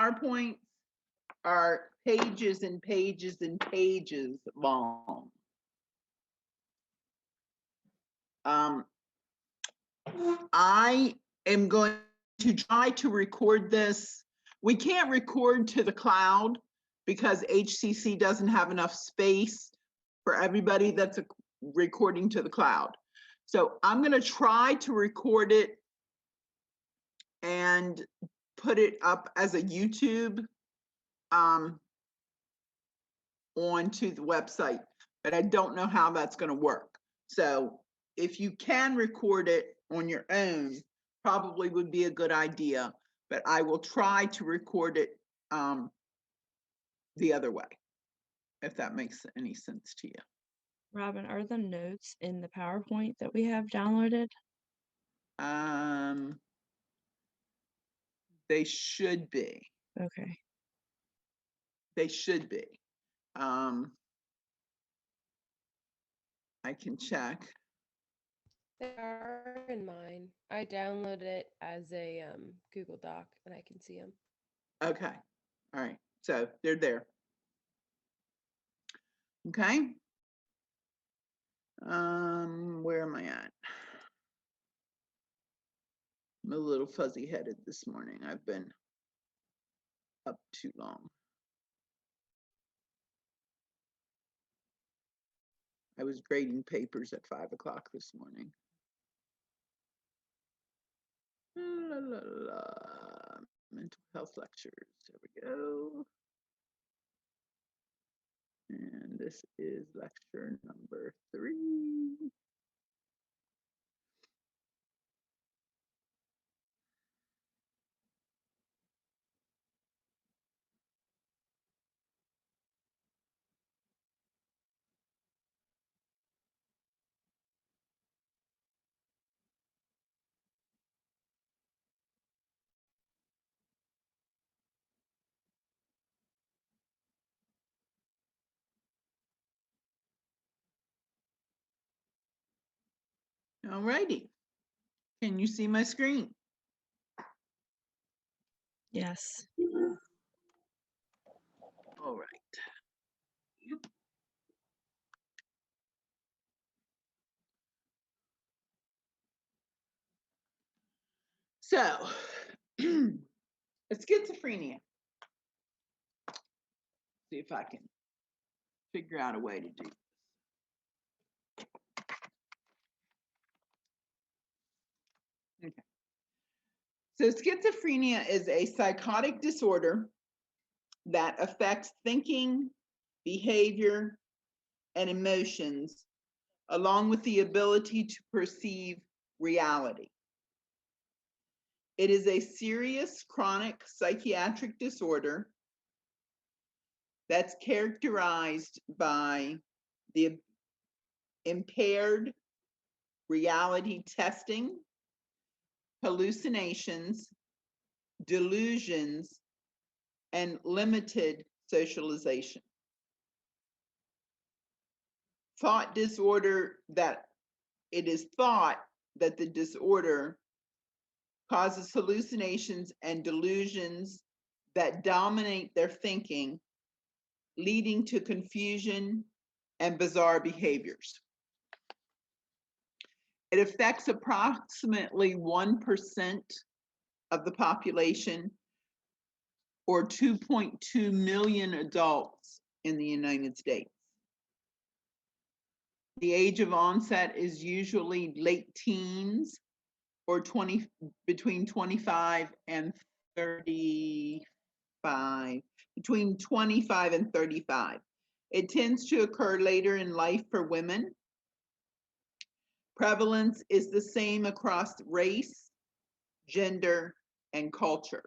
PowerPoints are pages and pages and pages long. I am going to try to record this. We can't record to the cloud because HCC doesn't have enough space for everybody that's recording to the cloud. So I'm going to try to record it and put it up as a YouTube onto the website, but I don't know how that's going to work. So if you can record it on your own, probably would be a good idea, but I will try to record it the other way, if that makes any sense to you. Robin, are the notes in the PowerPoint that we have downloaded? They should be. Okay. They should be. I can check. They are in mine. I downloaded it as a Google Doc and I can see them. Okay. All right. So they're there. Okay. Where am I at? I'm a little fuzzy headed this morning. I've been up too long. I was grading papers at 5 o'clock this morning. La, la, la. Mental health lectures. There we go. And this is lecture number 3. All righty. Can you see my screen? Yes. All right. So, schizophrenia. See if I can figure out a way to do this. Okay. So schizophrenia is a psychotic disorder that affects thinking, behavior, and emotions, along with the ability to perceive reality. It is a serious chronic psychiatric disorder that's characterized by the impaired reality testing, hallucinations, delusions, and limited socialization. Thought disorder, that it is thought that the disorder causes hallucinations and delusions that dominate their thinking, leading to confusion and bizarre behaviors. It affects approximately 1% of the population, or 2.2 million adults in the United States. The age of onset is usually late teens, or between 25 and 35, between 25 and 35. It tends to occur later in life for women. Prevalence is the same across race, gender, and culture.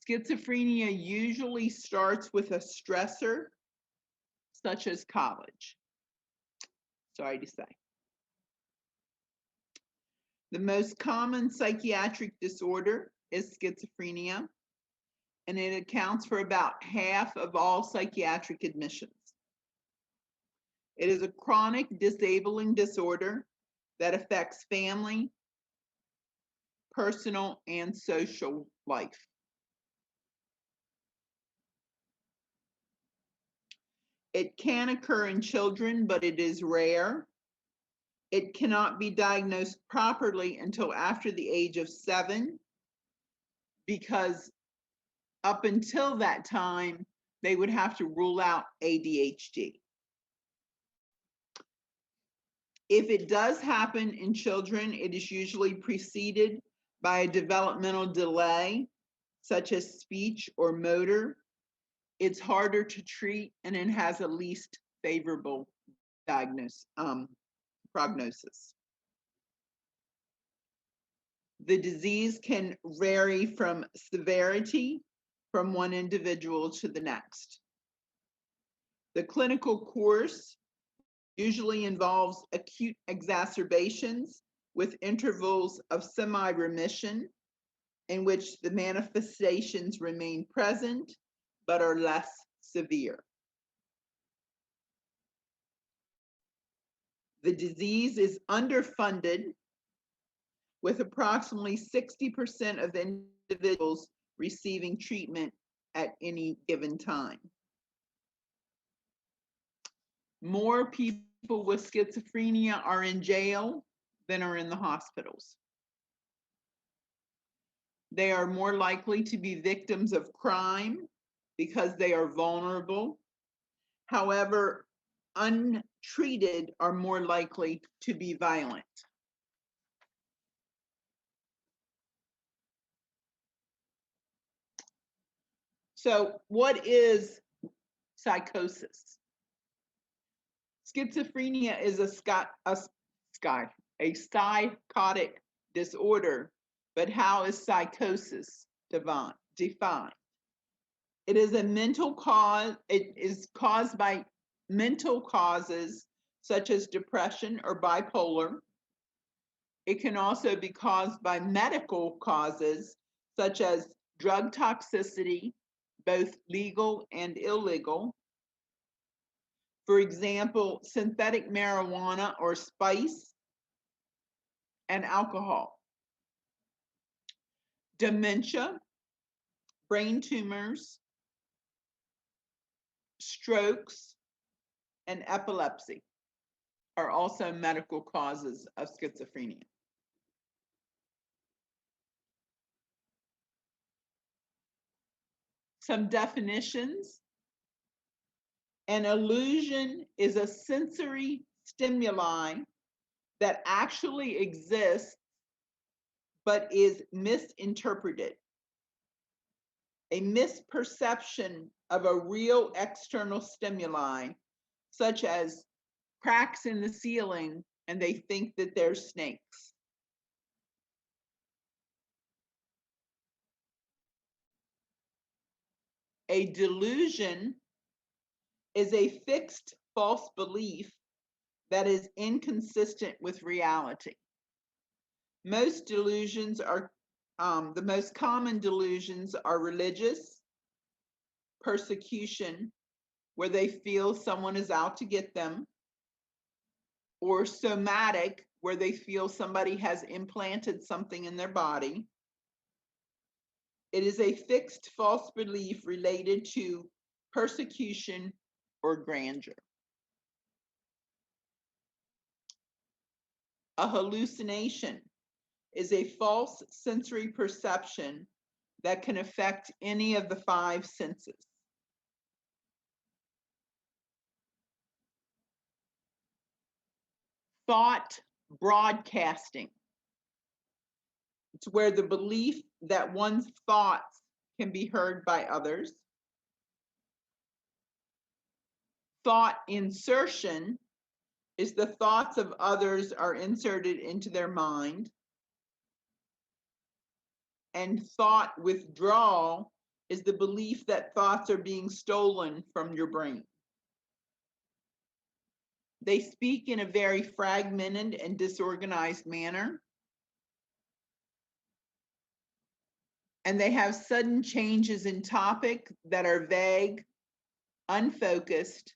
Schizophrenia usually starts with a stressor, such as college. Sorry to say. The most common psychiatric disorder is schizophrenia, and it accounts for about half of all psychiatric admissions. It is a chronic disabling disorder that affects family, personal, and social life. It can occur in children, but it is rare. It cannot be diagnosed properly until after the age of 7, because up until that time, they would have to rule out ADHD. If it does happen in children, it is usually preceded by a developmental delay, such as speech or motor. It's harder to treat, and it has a least favorable prognosis. The disease can vary from severity from one individual to the next. The clinical course usually involves acute exacerbations with intervals of semi-remission in which the manifestations remain present but are less severe. The disease is underfunded, with approximately 60% of individuals receiving treatment at any given time. More people with schizophrenia are in jail than are in the hospitals. They are more likely to be victims of crime because they are vulnerable. However, untreated are more likely to be violent. So, what is psychosis? Schizophrenia is a psychotic disorder, but how is psychosis defined? It is a mental cause. It is caused by mental causes such as depression or bipolar. It can also be caused by medical causes such as drug toxicity, both legal and illegal. For example, synthetic marijuana or spice, and alcohol. Dementia, brain tumors, strokes, and epilepsy are also medical causes of schizophrenia. Some definitions. An illusion is a sensory stimuli that actually exists but is misinterpreted. A misperception of a real external stimuli, such as cracks in the ceiling, and they think that they're snakes. A delusion is a fixed false belief that is inconsistent with reality. Most delusions are, the most common delusions are religious, persecution, where they feel someone is out to get them, or somatic, where they feel somebody has implanted something in their body. It is a fixed false belief related to persecution or grandeur. A hallucination is a false sensory perception that can affect any of the 5 senses. Thought broadcasting. It's where the belief that one's thoughts can be heard by others. Thought insertion is the thoughts of others are inserted into their mind. And thought withdrawal is the belief that thoughts are being stolen from your brain. They speak in a very fragmented and disorganized manner. And they have sudden changes in topic that are vague, unfocused,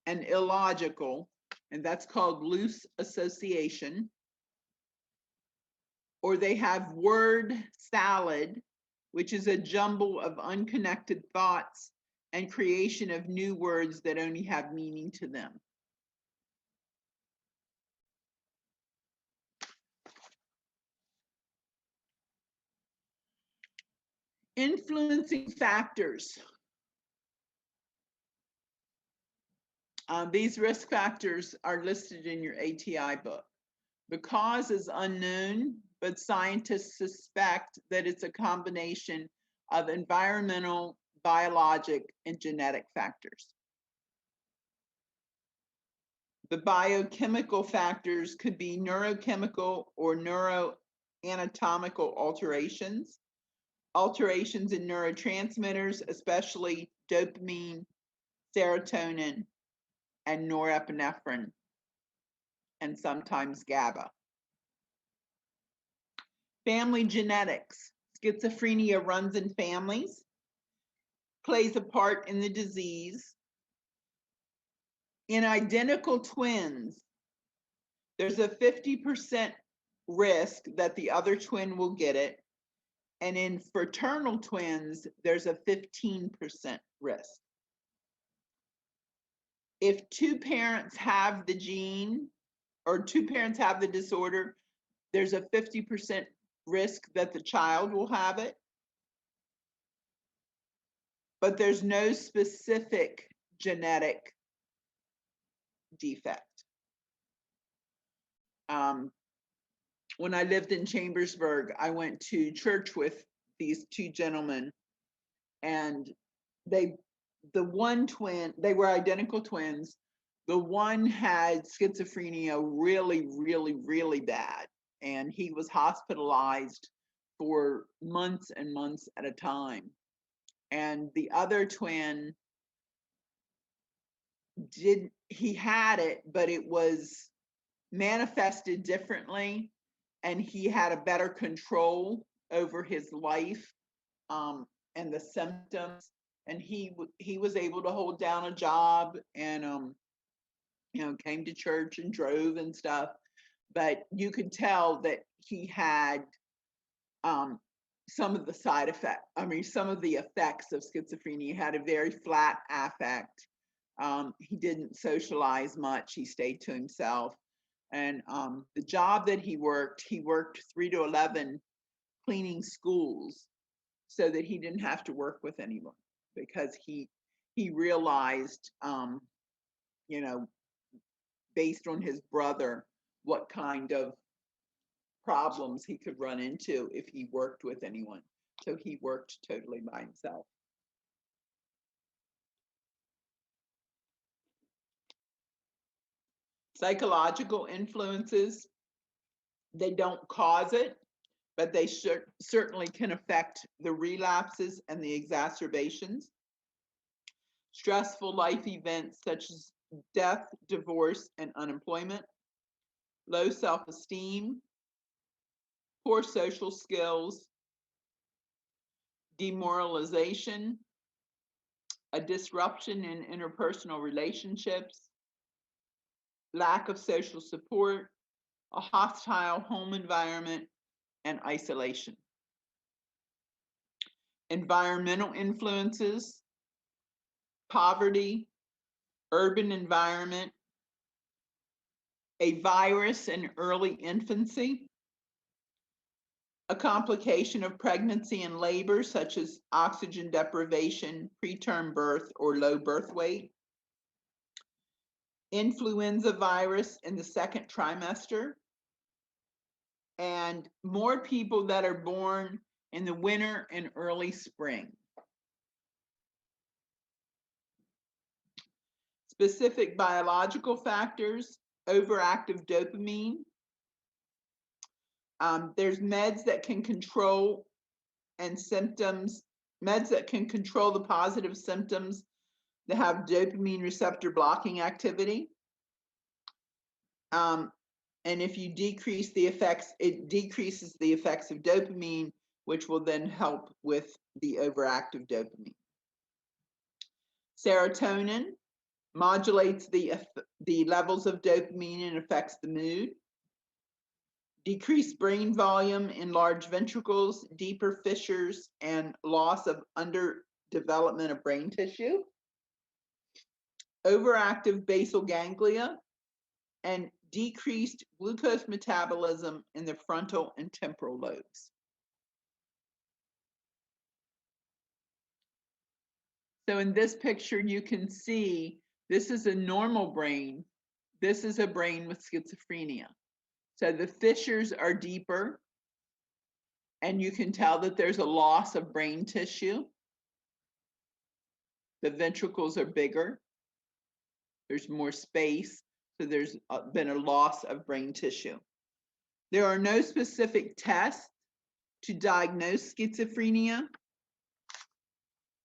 and illogical, and that's called loose association. Or they have word salad, which is a jumble of unconnected thoughts and creation of new words that only have meaning to them. Influencing factors. These risk factors are listed in your ATI book. The cause is unknown, but scientists suspect that it's a combination of environmental, biologic, and genetic factors. The biochemical factors could be neurochemical or neuroanatomical alterations, alterations in neurotransmitters, especially dopamine, serotonin, and norepinephrine, and sometimes GABA. Family genetics. Schizophrenia runs in families, plays a part in the disease. In identical twins, there's a 50% risk that the other twin will get it. And in fraternal twins, there's a 15% risk. If two parents have the gene or two parents have the disorder, there's a 50% risk that the child will have it. But there's no specific genetic defect. When I lived in Chambersburg, I went to church with these two gentlemen, and the one twin, they were identical twins. The one had schizophrenia really, really, really bad, and he was hospitalized for months and months at a time. And the other twin he had it, but it was manifested differently, and he had a better control over his life and the symptoms, and he was able to hold down a job and came to church and drove and stuff, but you could tell that he had some of the side effects. Some of the effects of schizophrenia. He had a very flat affect. He didn't socialize much. He stayed to himself. And the job that he worked 3 to 11 cleaning schools so that he didn't have to work with anyone, because he realized, based on his brother, what kind of problems he could run into if he worked with anyone. So he worked totally by himself. Psychological influences, they don't cause it, but they certainly can affect the relapses and the exacerbations. Stressful life events such as death, divorce, and unemployment. Low self-esteem, poor social skills, demoralization, a disruption in interpersonal relationships, lack of social support, a hostile home environment, and isolation. Environmental influences, poverty, urban environment, a virus in early infancy, a complication of pregnancy and labor, such as oxygen deprivation, preterm birth, or low birth weight, influenza virus in the second trimester, and more people that are born in the winter and early spring. Specific biological factors, overactive dopamine. There's meds that can control meds that can control the positive symptoms that have dopamine receptor blocking activity. And if you decrease the effects, it decreases the effects of dopamine, which will then help with the overactive dopamine. Serotonin modulates the levels of dopamine and affects the mood. Decreased brain volume in large ventricles, deeper fissures, and loss of development of brain tissue, overactive basal ganglia, and decreased glucose metabolism in the frontal and temporal lobes. So in this picture, you can see this is a normal brain. This is a brain with schizophrenia. So the fissures are deeper, and you can tell that there's a loss of brain tissue. The ventricles are bigger. There's more space, so there's been a loss of brain tissue. There are no specific tests to diagnose schizophrenia,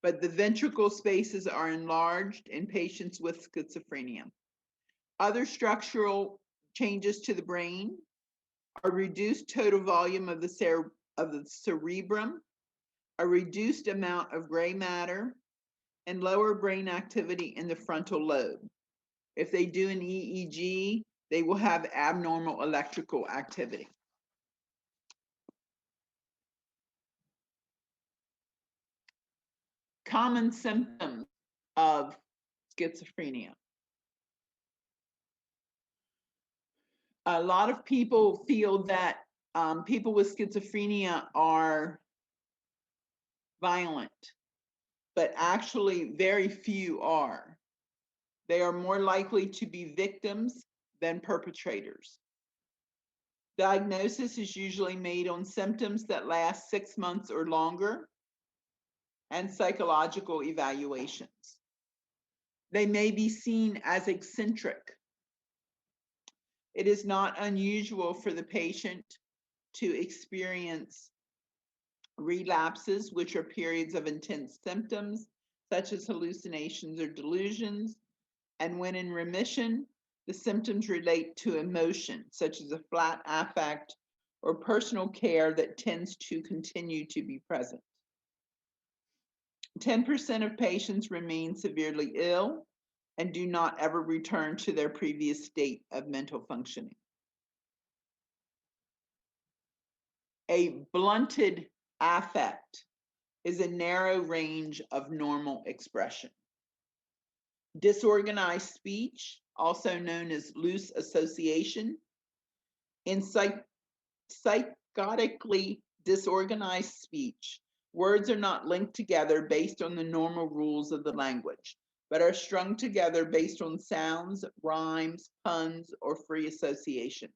but the ventricle spaces are enlarged in patients with schizophrenia. Other structural changes to the brain are reduced total volume of the cerebrum, a reduced amount of gray matter, and lower brain activity in the frontal lobe. If they do an EEG, they will have abnormal electrical activity. Common symptoms of schizophrenia. A lot of people feel that people with schizophrenia are violent, but actually very few are. They are more likely to be victims than perpetrators. Diagnosis is usually made on symptoms that last 6 months or longer and psychological evaluations. They may be seen as eccentric. It is not unusual for the patient to experience relapses, which are periods of intense symptoms, such as hallucinations or delusions. And when in remission, the symptoms relate to emotion, such as a flat affect or personal care that tends to continue to be present. 10% of patients remain severely ill and do not ever return to their previous state of mental functioning. A blunted affect is a narrow range of normal expression. Disorganized speech, also known as loose association. In psychotically disorganized speech, words are not linked together based on the normal rules of the language, but are strung together based on sounds, rhymes, puns, or free associations.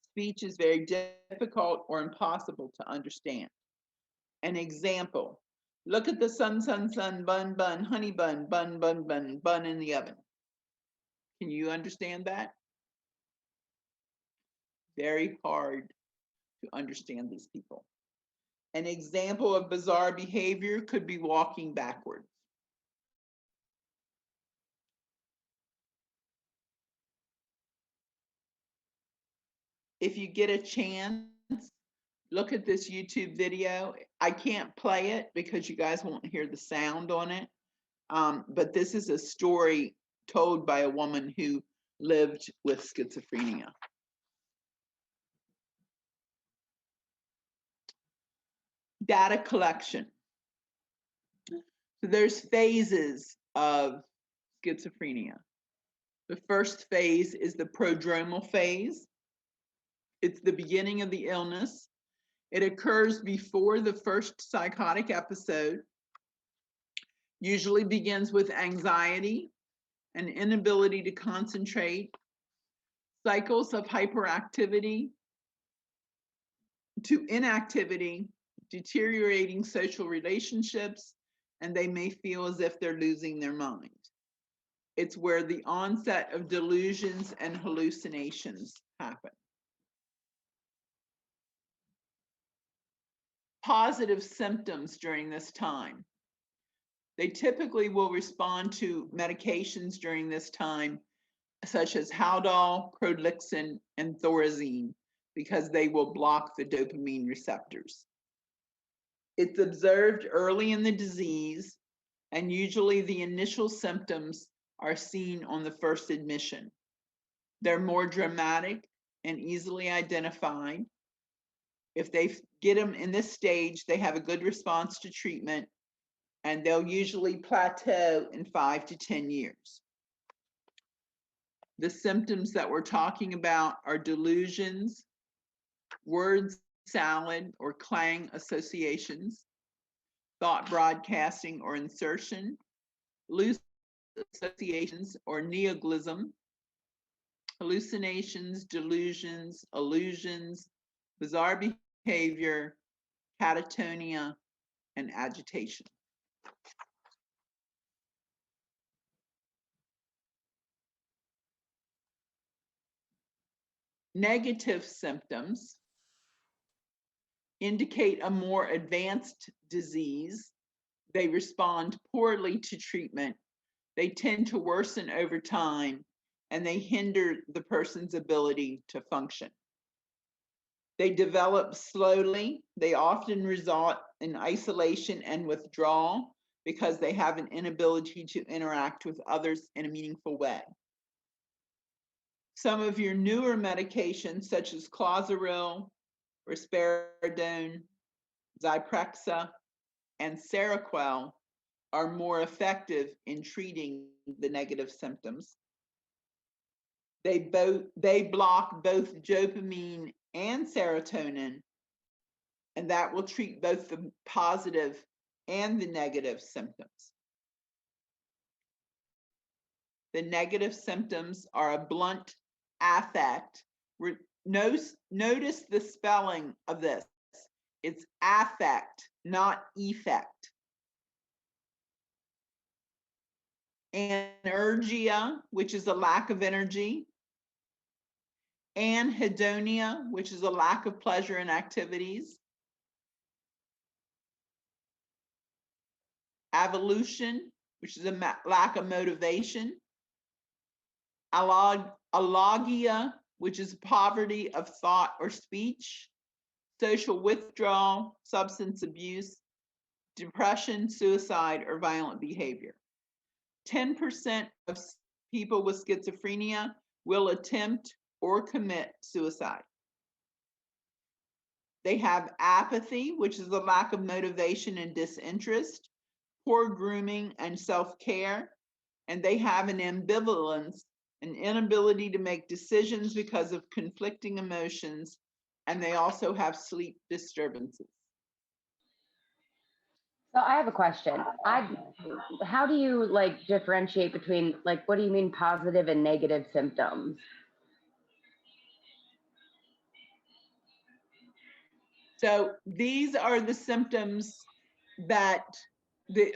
Speech is very difficult or impossible to understand. An example: look at the sun, bun, bun, honey bun, bun, bun, bun, bun in the oven. Can you understand that? Very hard to understand these people. An example of bizarre behavior could be walking backwards. If you get a chance, look at this YouTube video. I can't play it because you guys won't hear the sound on it. But this is a story told by a woman who lived with schizophrenia. Data collection. So there's phases of schizophrenia. The first phase is the prodromal phase. It's the beginning of the illness. It occurs before the first psychotic episode. Usually begins with anxiety, an inability to concentrate, cycles of hyperactivity to inactivity, deteriorating social relationships, and they may feel as if they're losing their mind. It's where the onset of delusions and hallucinations happen. Positive symptoms during this time. They typically will respond to medications during this time, such as Haldol, Prodlixin, and Thorazine, because they will block the dopamine receptors. It's observed early in the disease, and usually the initial symptoms are seen on the first admission. They're more dramatic and easily identified. If they get them in this stage, they have a good response to treatment and they'll usually plateau in 5 to 10 years. The symptoms that we're talking about are delusions, word salad or clang associations, thought broadcasting or insertion, loose associations or neologism, hallucinations, delusions, illusions, bizarre behavior, catatonia, and agitation. Negative symptoms indicate a more advanced disease. They respond poorly to treatment. They tend to worsen over time, and they hinder the person's ability to function. They develop slowly. They often result in isolation and withdrawal because they have an inability to interact with others in a meaningful way. Some of your newer medications, such as Clozaril, risperidone, Zyprexa, and Seroquel, are more effective in treating the negative symptoms. They block both dopamine and serotonin, and that will treat both the positive and the negative symptoms. The negative symptoms are a blunt affect. Notice the spelling of this. It's affect, not effect. Anergia, which is a lack of energy. Anhedonia, which is a lack of pleasure in activities. Avolution, which is a lack of motivation. Alogia, which is poverty of thought or speech. Social withdrawal, substance abuse, depression, suicide, or violent behavior. 10% of people with schizophrenia will attempt or commit suicide. They have apathy, which is a lack of motivation and disinterest, poor grooming and self-care, and they have an ambivalence, an inability to make decisions because of conflicting emotions, and they also have sleep disturbances. So I have a question. How do you like differentiate between, like, what do you mean positive and negative symptoms? So these are the symptoms that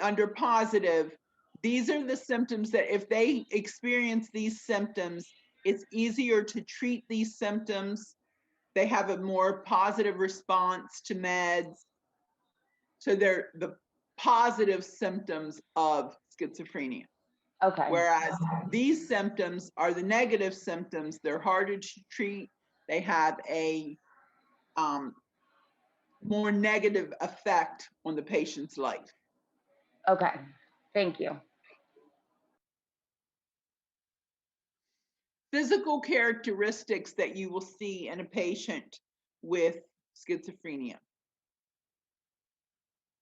under positive, these are the symptoms that if they experience these symptoms, it's easier to treat these symptoms. They have a more positive response to meds. So they're the positive symptoms of schizophrenia. Okay. Whereas these symptoms are the negative symptoms. They're harder to treat. They have a more negative effect on the patient's life. Okay. Thank you. Physical characteristics that you will see in a patient with schizophrenia.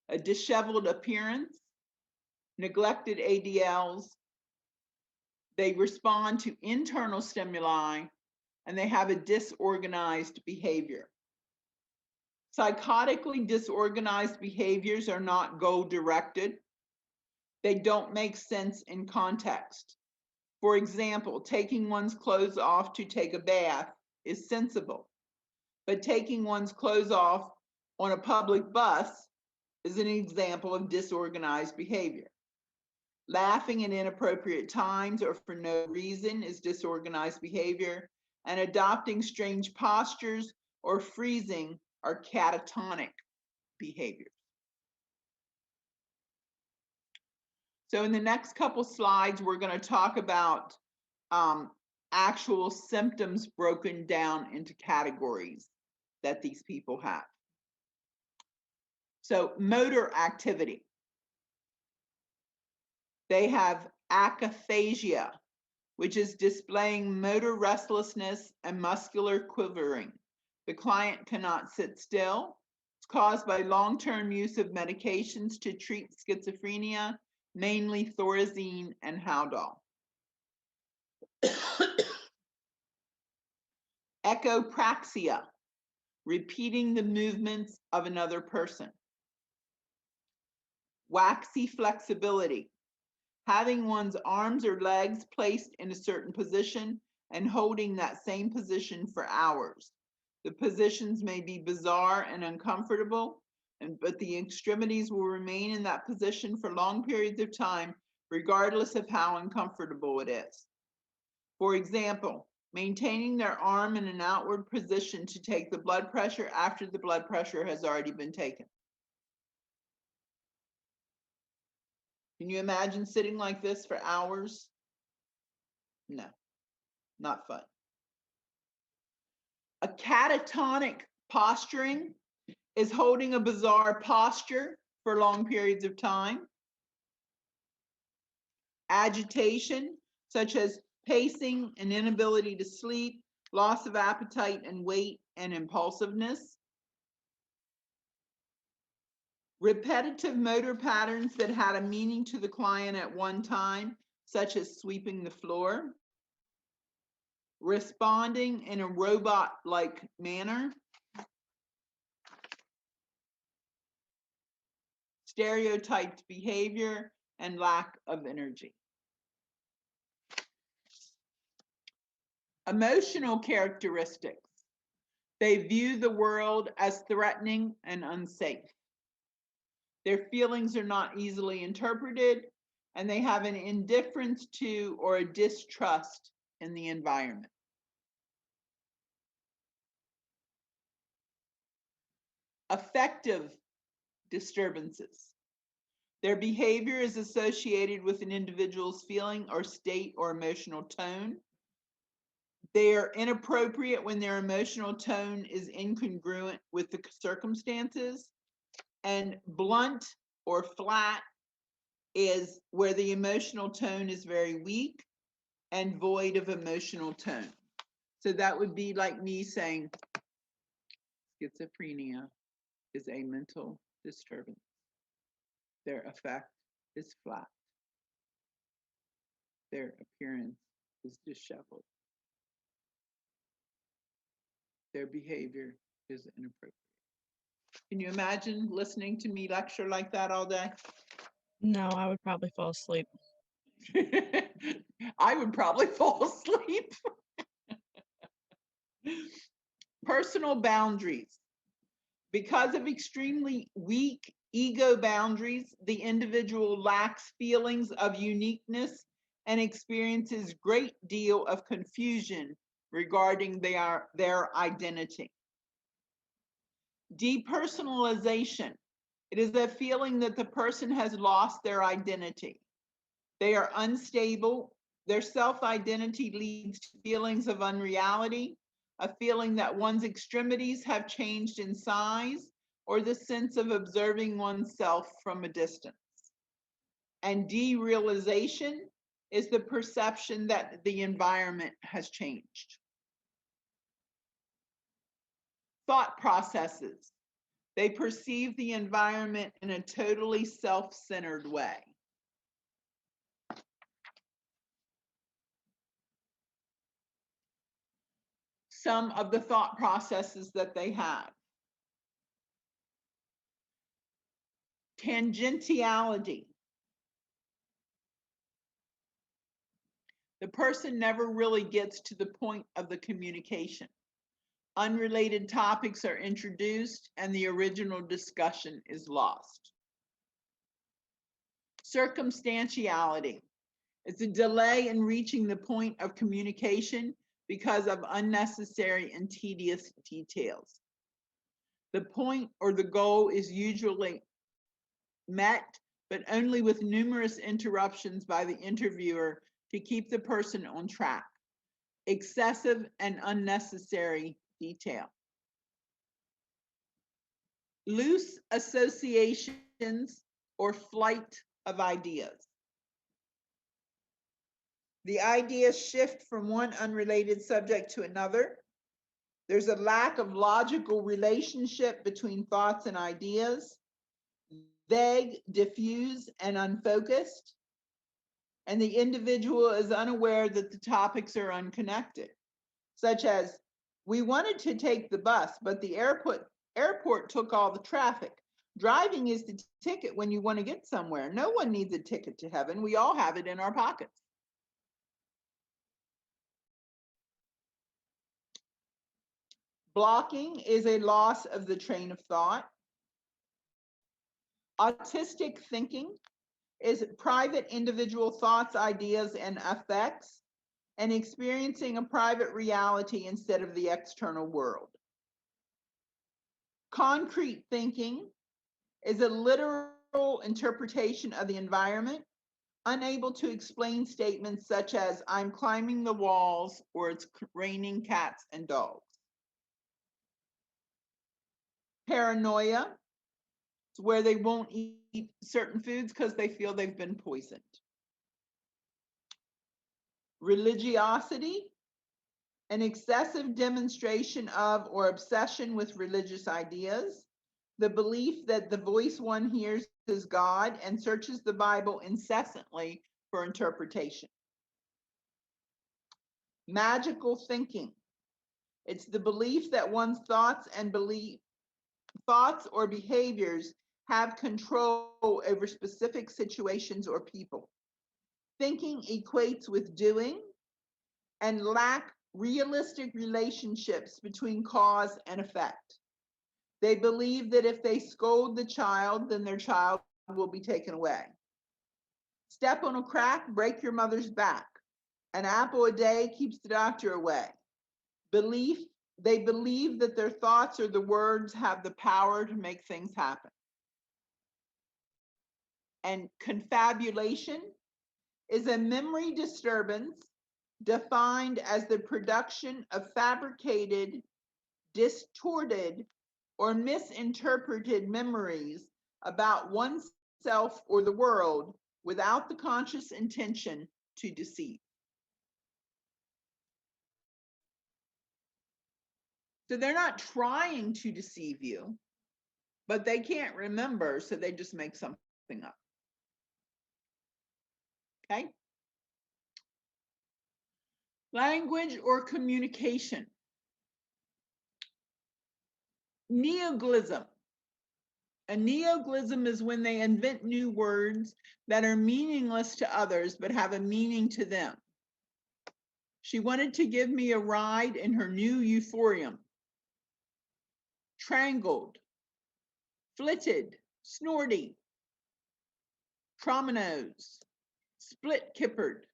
A disheveled appearance, neglected ADLs, they respond to internal stimuli, and they have a disorganized behavior. Psychotically disorganized behaviors are not goal-directed. They don't make sense in context. For example, taking one's clothes off to take a bath is sensible, but taking one's clothes off on a public bus is an example of disorganized behavior. Laughing at inappropriate times or for no reason is disorganized behavior, and adopting strange postures or freezing are catatonic behaviors. So in the next couple slides, we're going to talk about actual symptoms broken down into categories that these people have. So motor activity. They have akaphasia, which is displaying motor restlessness and muscular quivering. The client cannot sit still, It's caused by long-term use of medications to treat schizophrenia, mainly Thorazine and Haldol. Echopraxia, repeating the movements of another person. Waxy flexibility, having one's arms or legs placed in a certain position and holding that same position for hours. The positions may be bizarre and uncomfortable, but the extremities will remain in that position for long periods of time, regardless of how uncomfortable it is. For example, maintaining their arm in an outward position to take the blood pressure after the blood pressure has already been taken. Can you imagine sitting like this for hours? No, not fun. A catatonic posturing is holding a bizarre posture for long periods of time. Agitation, such as pacing and inability to sleep, loss of appetite and weight, and impulsiveness. Repetitive motor patterns that had a meaning to the client at one time, such as sweeping the floor. Responding in a robot-like manner. Stereotyped behavior and lack of energy. Emotional characteristics. They view the world as threatening and unsafe. Their feelings are not easily interpreted, and they have an indifference to or a distrust in the environment. Affective disturbances. Their behavior is associated with an individual's feeling or state or emotional tone. They are inappropriate when their emotional tone is incongruent with the circumstances. And blunt or flat is where the emotional tone is very weak and void of emotional tone. So that would be like me saying, schizophrenia is a mental disturbance. Their affect is flat. Their appearance is disheveled. Their behavior is inappropriate. Can you imagine listening to me lecture like that all day? No, I would probably fall asleep. I would probably fall asleep. Personal boundaries. Because of extremely weak ego boundaries, the individual lacks feelings of uniqueness and experiences great deal of confusion regarding their identity. Depersonalization. It is a feeling that the person has lost their identity. They are unstable. Their self-identity leads to feelings of unreality, a feeling that one's extremities have changed in size, or the sense of observing oneself from a distance. And derealization is the perception that the environment has changed. Thought processes. They perceive the environment in a totally self-centered way. Some of the thought processes that they have. Tangentiality. The person never really gets to the point of the communication. Unrelated topics are introduced and the original discussion is lost. Circumstantiality. It's a delay in reaching the point of communication because of unnecessary and tedious details. The point or the goal is usually met, but only with numerous interruptions by the interviewer to keep the person on track. Excessive and unnecessary detail. Loose associations or flight of ideas. The ideas shift from one unrelated subject to another. There's a lack of logical relationship between thoughts and ideas, vague, diffuse, and unfocused. And the individual is unaware that the topics are unconnected, such as, we wanted to take the bus, but the airport took all the traffic. Driving is the ticket when you want to get somewhere. No one needs a ticket to heaven. We all have it in our pockets. Blocking is a loss of the train of thought. Autistic thinking is private individual thoughts, ideas, and effects, and experiencing a private reality instead of the external world. Concrete thinking is a literal interpretation of the environment, unable to explain statements such as, I'm climbing the walls, or it's raining cats and dogs. Paranoia is where they won't eat certain foods because they feel they've been poisoned. Religiosity, an excessive demonstration of or obsession with religious ideas, the belief that the voice one hears is God, and searches the Bible incessantly for interpretation. Magical thinking, it's the belief that one's thoughts or behaviors have control over specific situations or people. Thinking equates with doing and lack realistic relationships between cause and effect. They believe that if they scold the child, then their child will be taken away. Step on a crack, break your mother's back. An apple a day keeps the doctor away. They believe that their thoughts or the words have the power to make things happen. And confabulation is a memory disturbance defined as the production of fabricated, distorted, or misinterpreted memories about oneself or the world without the conscious intention to deceive. So they're not trying to deceive you, but they can't remember, so they just make something up. Okay? Language or communication. Neologism. A neologism is when they invent new words that are meaningless to others but have a meaning to them. She wanted to give me a ride in her new euphorium. Trangled, flitted, snorty, tromonose, split-kippered.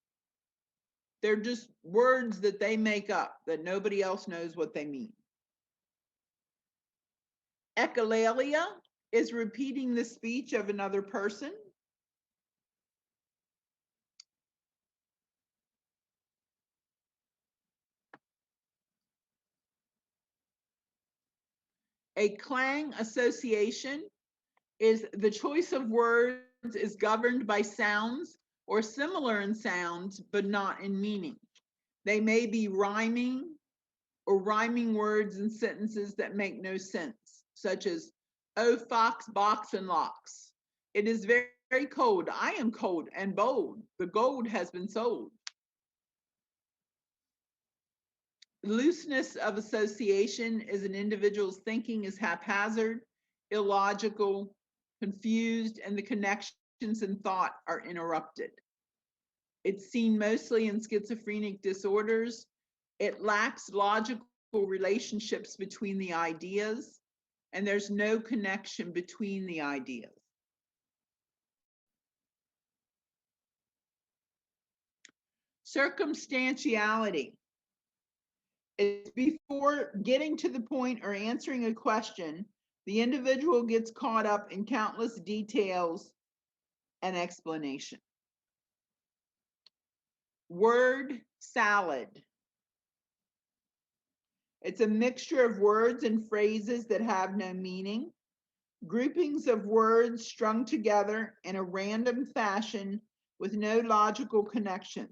They're just words that they make up that nobody else knows what they mean. Echolalia is repeating the speech of another person. A clang association is the choice of words is governed by sounds or similar in sounds, but not in meaning. They may be rhyming or rhyming words and sentences that make no sense, such as, oh, fox, box, and locks. It is very, very cold. I am cold and bold. The gold has been sold. Looseness of association is an individual's thinking is haphazard, illogical, confused, and the connections in thought are interrupted. It's seen mostly in schizophrenic disorders. It lacks logical relationships between the ideas, and there's no connection between the ideas. Circumstantiality. It's before getting to the point or answering a question, the individual gets caught up in countless details and explanation. Word salad. It's a mixture of words and phrases that have no meaning, groupings of words strung together in a random fashion with no logical connection,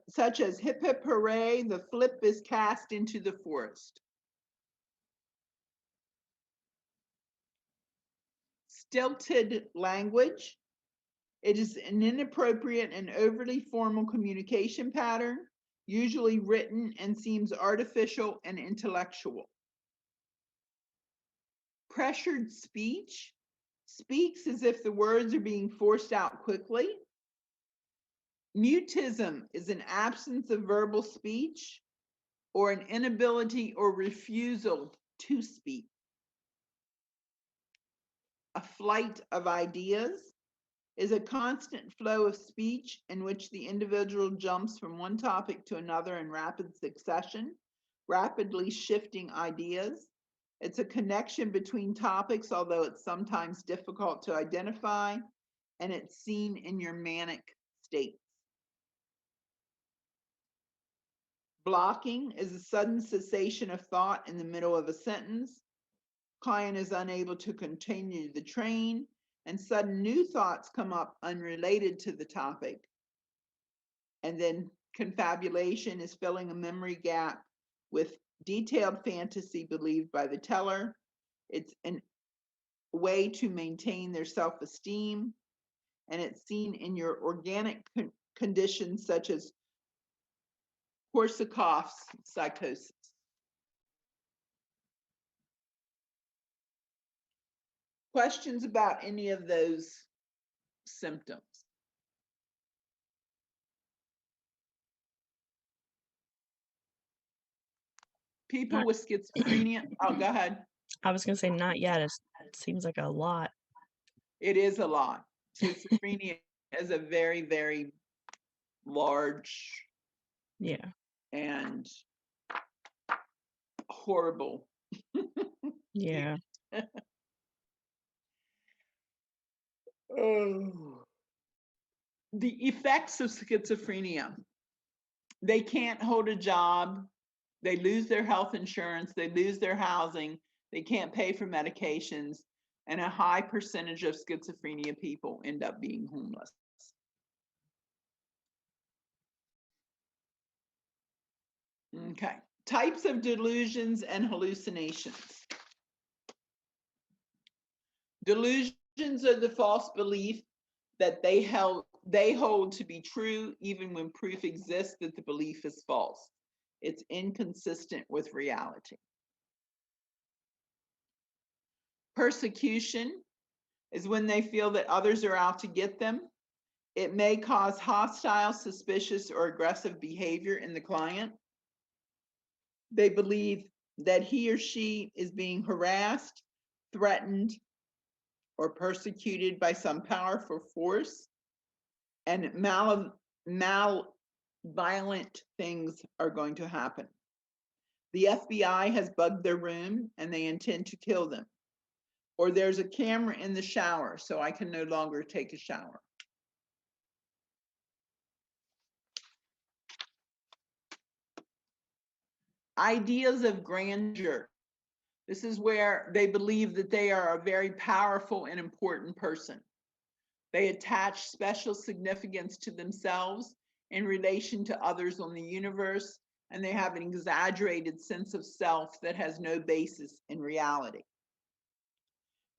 such as hip hip hooray, the flip is cast into the forest. stilted language. It is an inappropriate and overly formal communication pattern, usually written and seems artificial and intellectual. Pressured speech speaks as if the words are being forced out quickly. Mutism is an absence of verbal speech or an inability or refusal to speak. A flight of ideas is a constant flow of speech in which the individual jumps from one topic to another in rapid succession, rapidly shifting ideas. It's a connection between topics, although it's sometimes difficult to identify, and it's seen in your manic states. Blocking is a sudden cessation of thought in the middle of a sentence. Client is unable to continue the train, and sudden new thoughts come up unrelated to the topic. And then confabulation is filling a memory gap with detailed fantasy believed by the teller. It's a way to maintain their self-esteem, and it's seen in your organic conditions such as Korsakoff's psychosis. Questions about any of those symptoms? People Not- with schizophrenia, oh, go ahead. I was gonna say not yet. It seems like a lot. It is a lot. Schizophrenia is a very, very large Yeah. and horrible. Yeah. Oh. The effects of schizophrenia. They can't hold a job. They lose their health insurance. They lose their housing. They can't pay for medications. And a high percentage of schizophrenia people end up being homeless. Okay. Types of delusions and hallucinations. Delusions are the false belief that they hold to be true even when proof exists that the belief is false. It's inconsistent with reality. Persecution is when they feel that others are out to get them. It may cause hostile, suspicious, or aggressive behavior in the client. They believe that he or she is being harassed, threatened, or persecuted by some powerful force, and violent things are going to happen. The FBI has bugged their room and they intend to kill them. Or there's a camera in the shower, so I can no longer take a shower. Ideas of grandeur. This is where they believe that they are a very powerful and important person. They attach special significance to themselves in relation to others on the universe, and they have an exaggerated sense of self that has no basis in reality.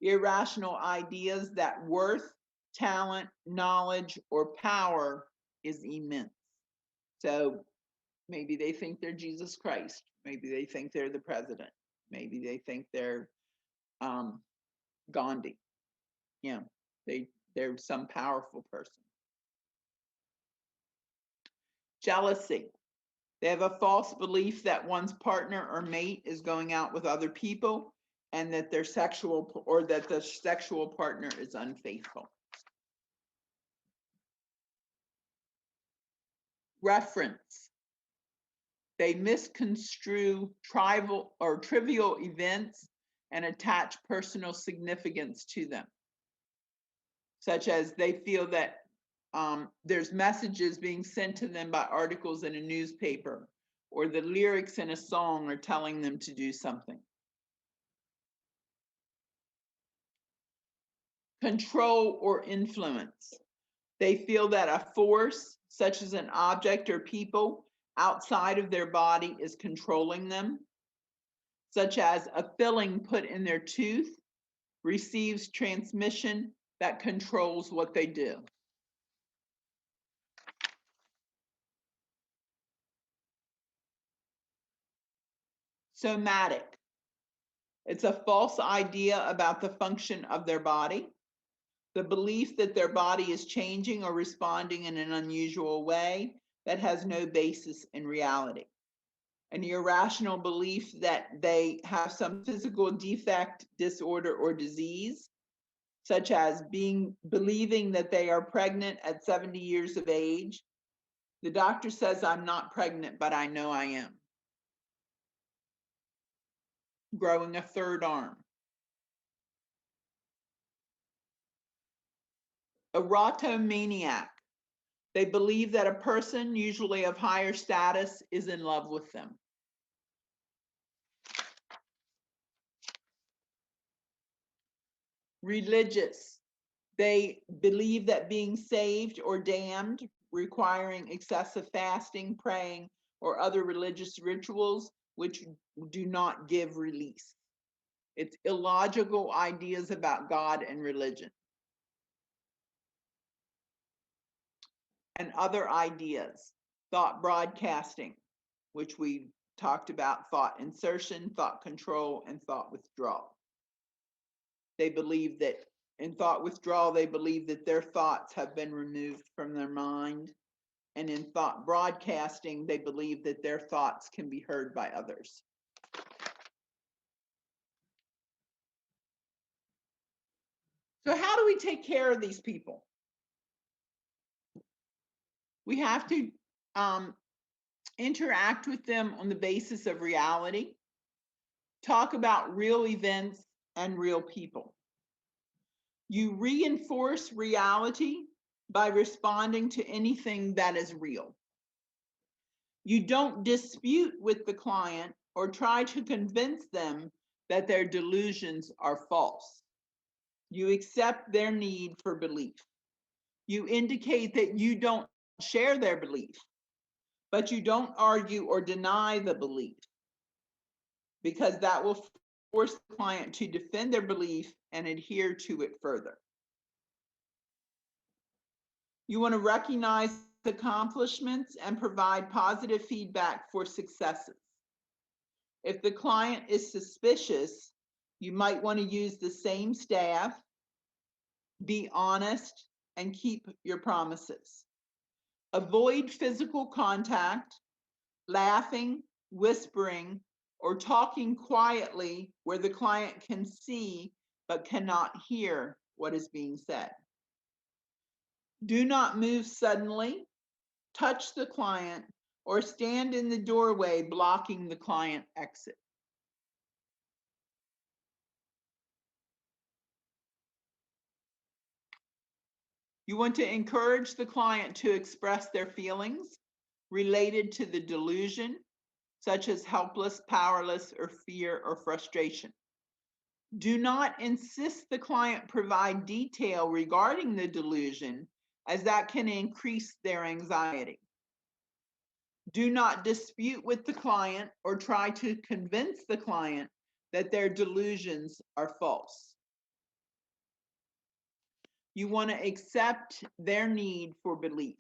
Irrational ideas that worth, talent, knowledge, or power is immense. So maybe they think they're Jesus Christ. Maybe they think they're the president. Maybe they think they're Gandhi. Yeah, they're some powerful person. Jealousy. They have a false belief that one's partner or mate is going out with other people and that the sexual partner is unfaithful. Reference. They misconstrue trivial events and attach personal significance to them, such as they feel that there's messages being sent to them by articles in a newspaper, or the lyrics in a song are telling them to do something. Control or influence. They feel that a force, such as an object or people outside of their body, is controlling them, such as a filling put in their tooth receives transmission that controls what they do. Somatic. It's a false idea about the function of their body, the belief that their body is changing or responding in an unusual way that has no basis in reality. An irrational belief that they have some physical defect, disorder, or disease, such as believing that they are pregnant at 70 years of age. The doctor says I'm not pregnant, but I know I am. Growing a third arm. Erotomaniac. They believe that a person, usually of higher status, is in love with them. Religious. They believe that being saved or damned, requiring excessive fasting, praying, or other religious rituals, which do not give release. It's illogical ideas about God and religion. And other ideas, thought broadcasting, which we talked about, thought insertion, thought control, and thought withdrawal. They believe that in thought withdrawal, they believe that their thoughts have been removed from their mind. And in thought broadcasting, they believe that their thoughts can be heard by others. So how do we take care of these people? We have to interact with them on the basis of reality, talk about real events and real people. You reinforce reality by responding to anything that is real. You don't dispute with the client or try to convince them that their delusions are false. You accept their need for belief. You indicate that you don't share their belief, but you don't argue or deny the belief, because that will force the client to defend their belief and adhere to it further. You want to recognize accomplishments and provide positive feedback for successes. If the client is suspicious, you might want to use the same staff, be honest, and keep your promises. Avoid physical contact, laughing, whispering, or talking quietly where the client can see but cannot hear what is being said. Do not move suddenly, touch the client, or stand in the doorway blocking the client exit. You want to encourage the client to express their feelings related to the delusion, such as helpless, powerless, or fear or frustration. Do not insist the client provide detail regarding the delusion, as that can increase their anxiety. Do not dispute with the client or try to convince the client that their delusions are false. You want to accept their need for belief.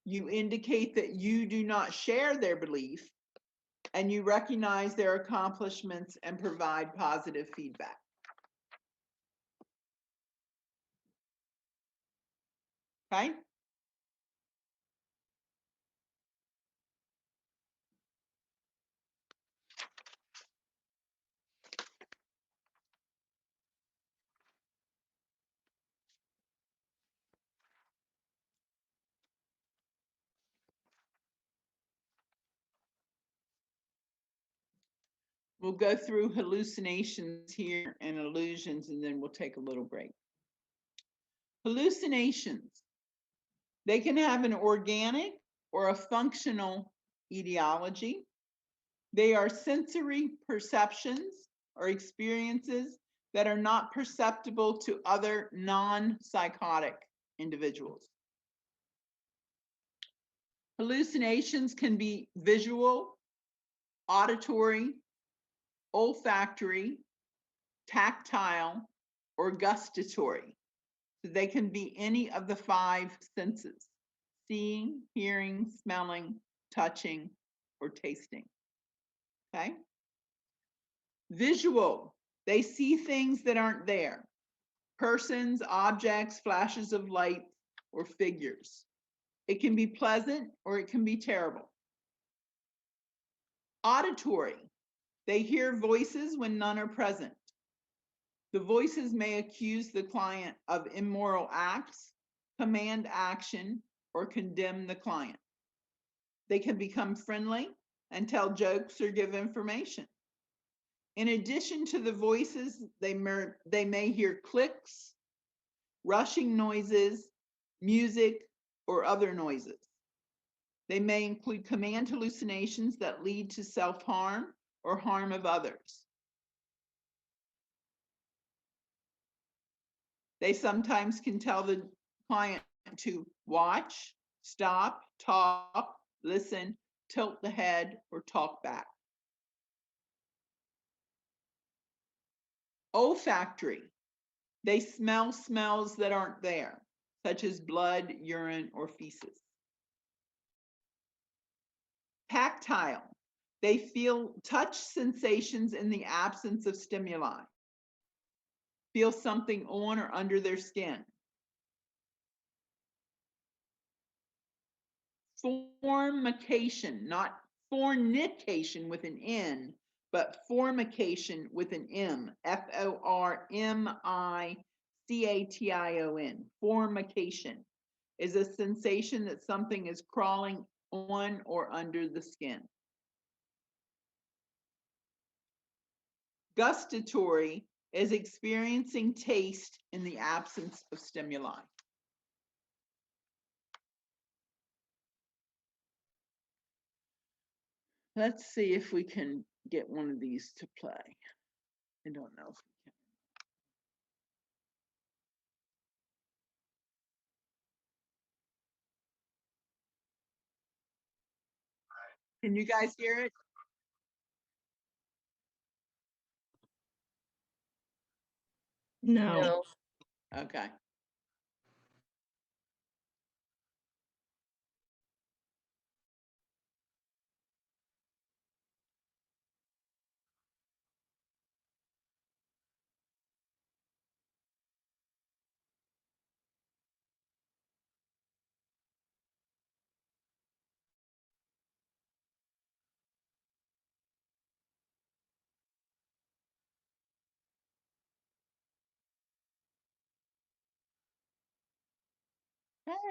You indicate that you do not share their belief, and you recognize their accomplishments and provide positive feedback. Okay? We'll go through hallucinations here and illusions, and then we'll take a little break. Hallucinations. They can have an organic or a functional etiology. They are sensory perceptions or experiences that are not perceptible to other non-psychotic individuals. Hallucinations can be visual, auditory, olfactory, tactile, or gustatory. So they can be any of the 5 senses: seeing, hearing, smelling, touching, or tasting. Okay? Visual, they see things that aren't there: persons, objects, flashes of light, or figures. It can be pleasant or it can be terrible. Auditory, they hear voices when none are present. The voices may accuse the client of immoral acts, command action, or condemn the client. They can become friendly and tell jokes or give information. In addition to the voices, they may hear clicks, rushing noises, music, or other noises. They may include command hallucinations that lead to self-harm or harm of others. They sometimes can tell the client to watch, stop, talk, listen, tilt the head, or talk back. Olfactory, they smell smells that aren't there, such as blood, urine, or feces. Tactile, they feel touch sensations in the absence of stimuli. Feel something on or under their skin. Formication, not fornication with an N, but formication with an M, Formication. Formication is a sensation that something is crawling on or under the skin. Gustatory is experiencing taste in the absence of stimuli. Let's see if we can get one of these to play. I don't know if we can. Can you guys hear it? No. No. Okay.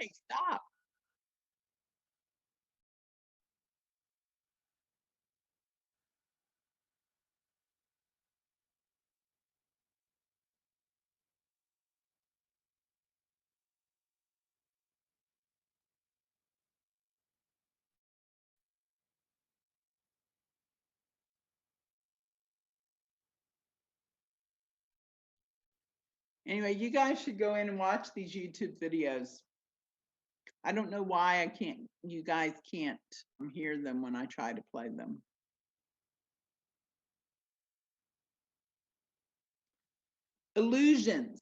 Hey, stop. Anyway, you guys should go in and watch these YouTube videos. I don't know why you guys can't hear them when I try to play them. Illusions.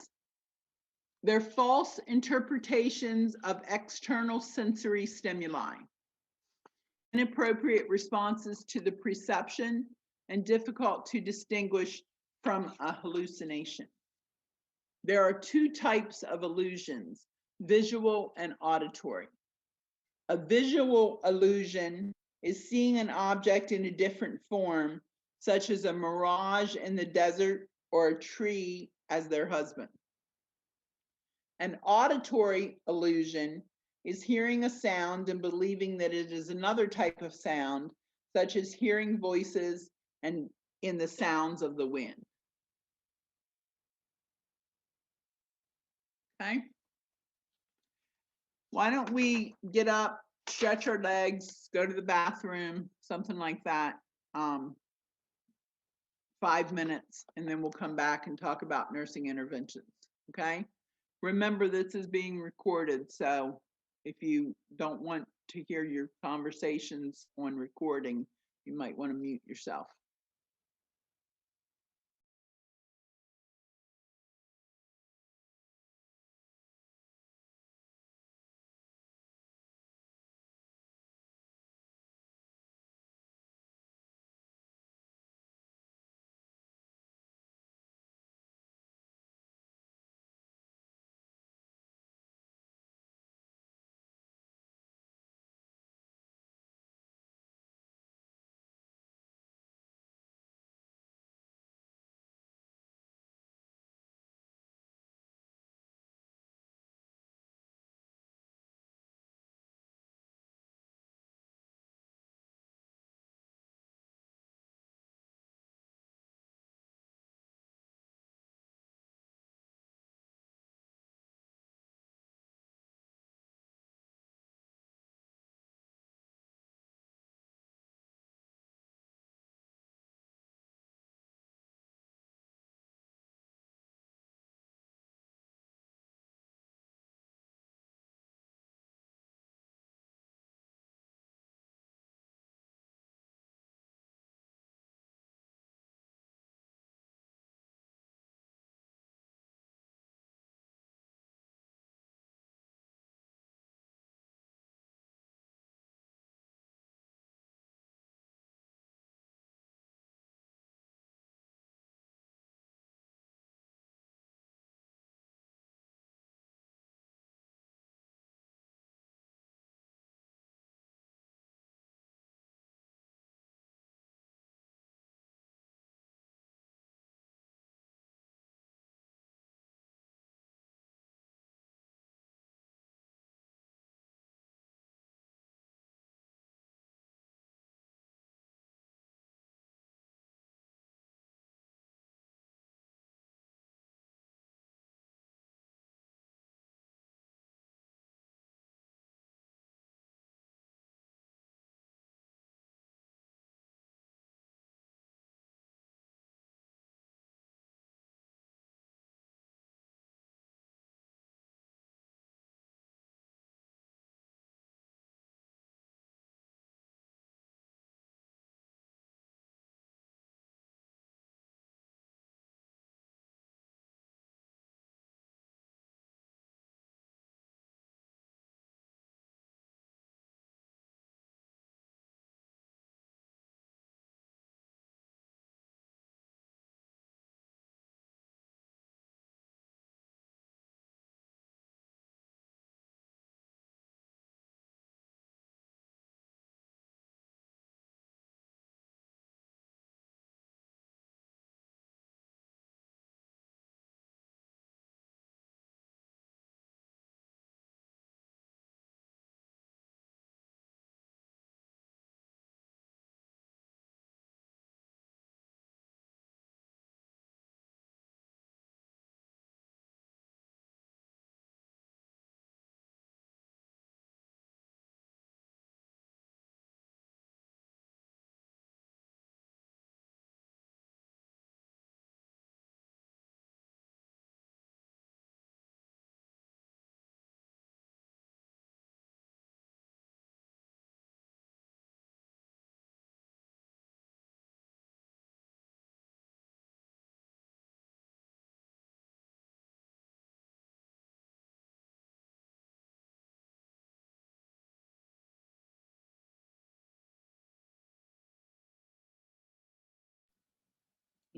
They're false interpretations of external sensory stimuli, inappropriate responses to the perception, and difficult to distinguish from a hallucination. There are 2 types of illusions: visual and auditory. A visual illusion is seeing an object in a different form, such as a mirage in the desert or a tree as their husband. An auditory illusion is hearing a sound and believing that it is another type of sound, such as hearing voices and in the sounds of the wind. Okay? Why don't we get up, stretch our legs, go to the bathroom, something like that. 5 minutes, and then we'll come back and talk about nursing interventions. Okay? Remember, this is being recorded, so if you don't want to hear your conversations on recording, you might want to mute yourself.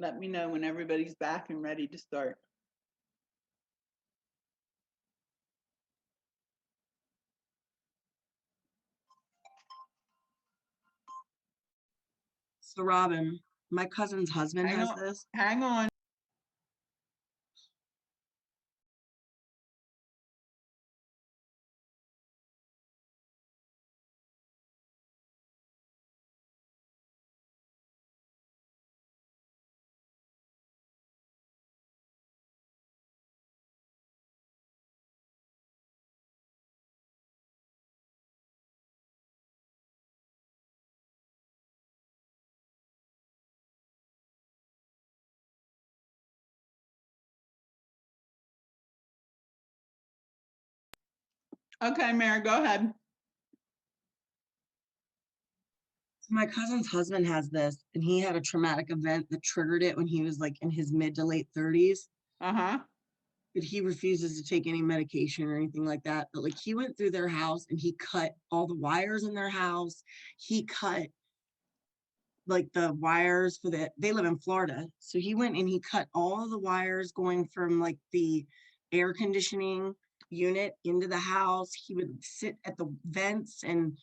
Let me know when everybody's back and ready to start. So Robin, my cousin's husband Hang has on. this. Hang on. Okay, Mary, go ahead. So my cousin's husband has this, and he had a traumatic event that triggered it when he was like in his mid to late 30s. Uh-huh. But he refuses to take any medication or anything like that. But like he went through their house and he cut all the wires in their house. He cut like the wires for they live in Florida. So he went and he cut all the wires going from like the air conditioning unit into the house. He would sit at the vents and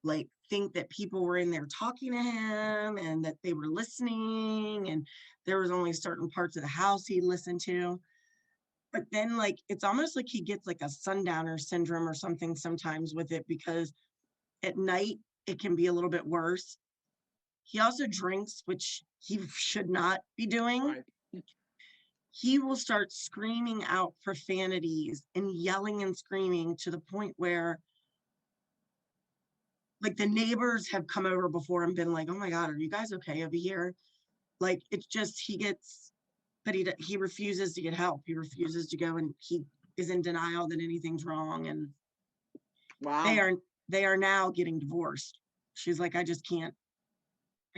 like think that people were in there talking to him and that they were listening, and there was only certain parts of the house he'd listen to. But then like it's almost like he gets like a sundowner syndrome or something sometimes with it, because at night it can be a little bit worse. He also drinks, which he should not be doing. Right. He will start screaming out profanities and yelling and screaming to the point where like the neighbors have come over before and been like, "Oh my God, are you guys okay over here?" Like it's just he gets, but he refuses to get help. He refuses to go, and he is in denial that anything's wrong. And they Wow. are they are now getting divorced. She's like, I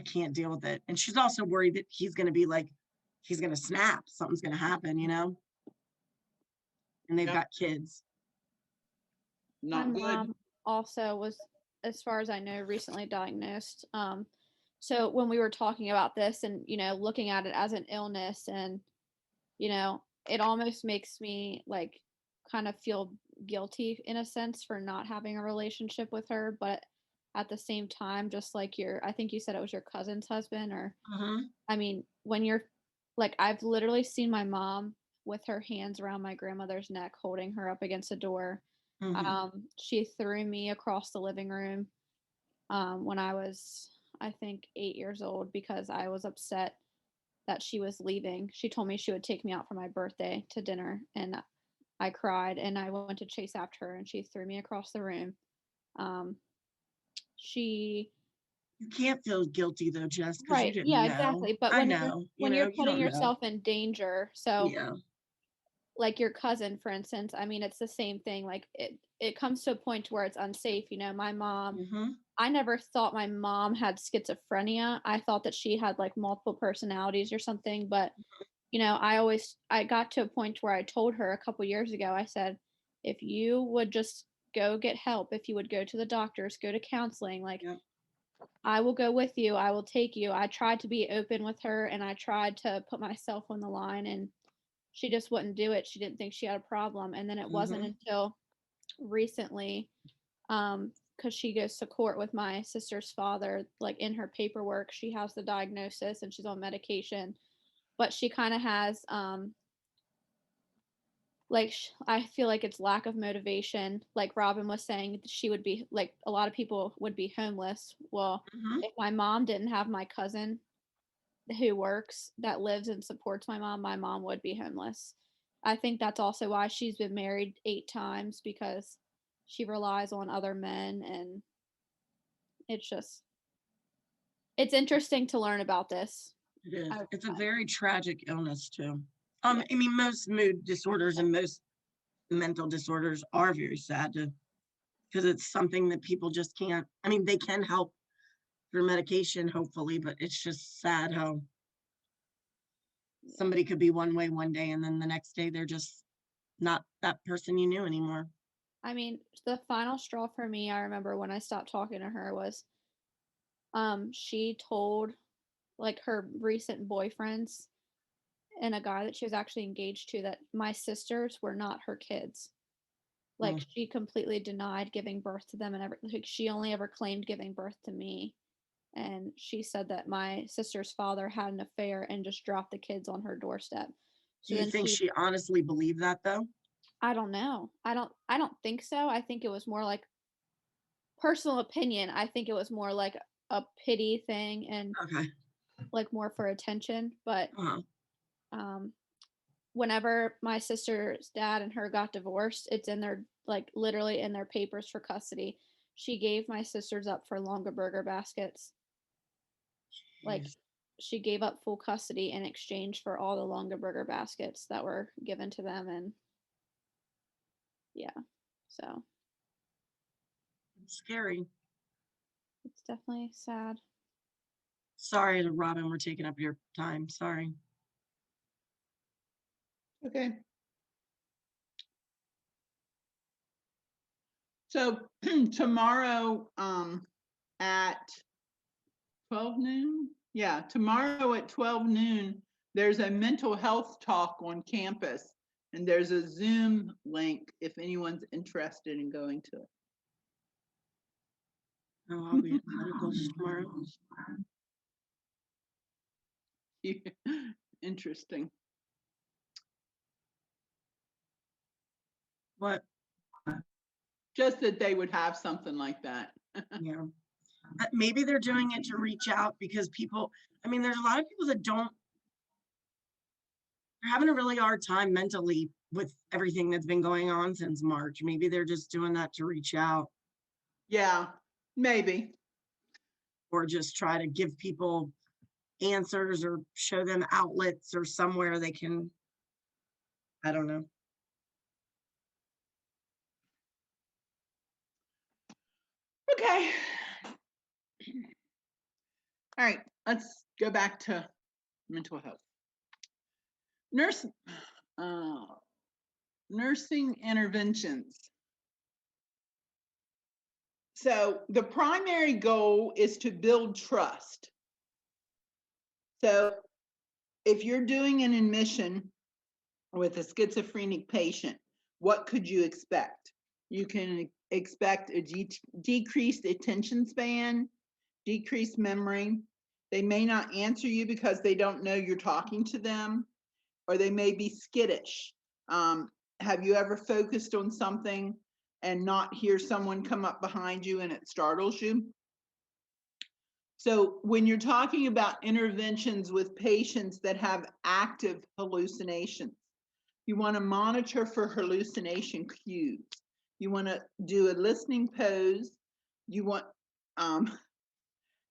can't deal with it. And she's also worried that he's going to be like, he's going to snap, something's going to happen, you know? And they've Yep. got kids. My Not good. mom also was, as far as I know, recently diagnosed. So when we were talking about this and, looking at it as an illness, and, it almost makes me like kind of feel guilty in a sense for not having a relationship with her. But at the same time, just like I think you said it was your cousin's husband, or, Uh-huh. I mean, when you're like, I've literally seen my mom with her hands around my grandmother's neck, holding her up against the door. She threw me across the living room when I was, I think, 8 years old, because I was upset that she was leaving. She told me she would take me out for my birthday to dinner, and I cried and I went to chase after her, and she threw me across the room. Um, she You can't feel guilty though, Jess, because you Right, didn't yeah, know. exactly. But I know, when you're you putting don't know. yourself in danger, so Yeah. like your cousin, for instance, I mean, it's the same thing. Like it comes to a point to where it's unsafe. My mom, Mm-hmm. I never thought my mom had schizophrenia. I thought that she had like multiple personalities or something. But I got to a point where I told her a couple years ago, I said, if you would just go get help, if you would go to the doctors, go to counseling, like Yep. I will go with you, I will take you. I tried to be open with her and I tried to put myself on the line, and she just wouldn't do it. She didn't think she had a problem. And then it wasn't Mm-hmm. until recently, because she goes to court with my sister's father, like in her paperwork, she has the diagnosis and she's on medication, but she kind of has like I feel like it's lack of motivation. Like Robin was saying, she would be like a lot of people would be homeless. Well, Mm-hmm. if my mom didn't have my cousin who works, that lives and supports my mom would be homeless. I think that's also why she's been married 8 times, because she relies on other men, and it's just it's interesting to learn about this. It is. I, It's a I, very tragic illness too. yeah. I mean, most mood disorders and most mental disorders are very sad to, because it's something that people just can't. I mean, they can help through medication, hopefully, but it's just sad how somebody could be one way one day and then the next day they're just not that person you knew anymore. I mean, the final straw for me, I remember when I stopped talking to her was she told like her recent boyfriends and a guy that she was actually engaged to, that my sisters were not her kids. Like Mm. she completely denied giving birth to them and everything. Like, she only ever claimed giving birth to me. And she said that my sister's father had an affair and just dropped the kids on her doorstep. Do So you then think she, she honestly believed that though? I don't know. I don't think so. I think it was more like personal opinion. I think it was more like a pity thing and Okay. like more for attention. But Uh-huh. um whenever my sister's dad and her got divorced, it's in their, like, literally in their papers for custody. She gave my sisters up for longer burger baskets. Like, Jeez. she gave up full custody in exchange for all the longer burger baskets that were given to them. And yeah, so It's scary. it's definitely sad. Sorry, Robin, we're taking up your time. Sorry. Okay. So tomorrow, at 12 noon? Yeah, tomorrow at 12 noon, there's a mental health talk on campus, and there's a Zoom link if anyone's interested in going to Oh, I'll be at medicals tomorrow. it. Interesting. What? Just that they would have something like that. Yeah. Maybe they're doing it to reach out because people, I mean, there's a lot of people that don't, they're having a really hard time mentally with everything that's been going on since March. Maybe they're just doing that to reach out Yeah, maybe. or just try to give people answers or show them outlets or somewhere they can, I don't know. Okay. All right, let's go back to mental health. Nurse, uh, nursing interventions. So the primary goal is to build trust. So if you're doing an admission with a schizophrenic patient, what could you expect? You can expect a decreased attention span, decreased memory. They may not answer you because they don't know you're talking to them, or they may be skittish. Have you ever focused on something and not hear someone come up behind you and it startles you? So when you're talking about interventions with patients that have active hallucinations, you want to monitor for hallucination cues. You want to do a listening pose. You want,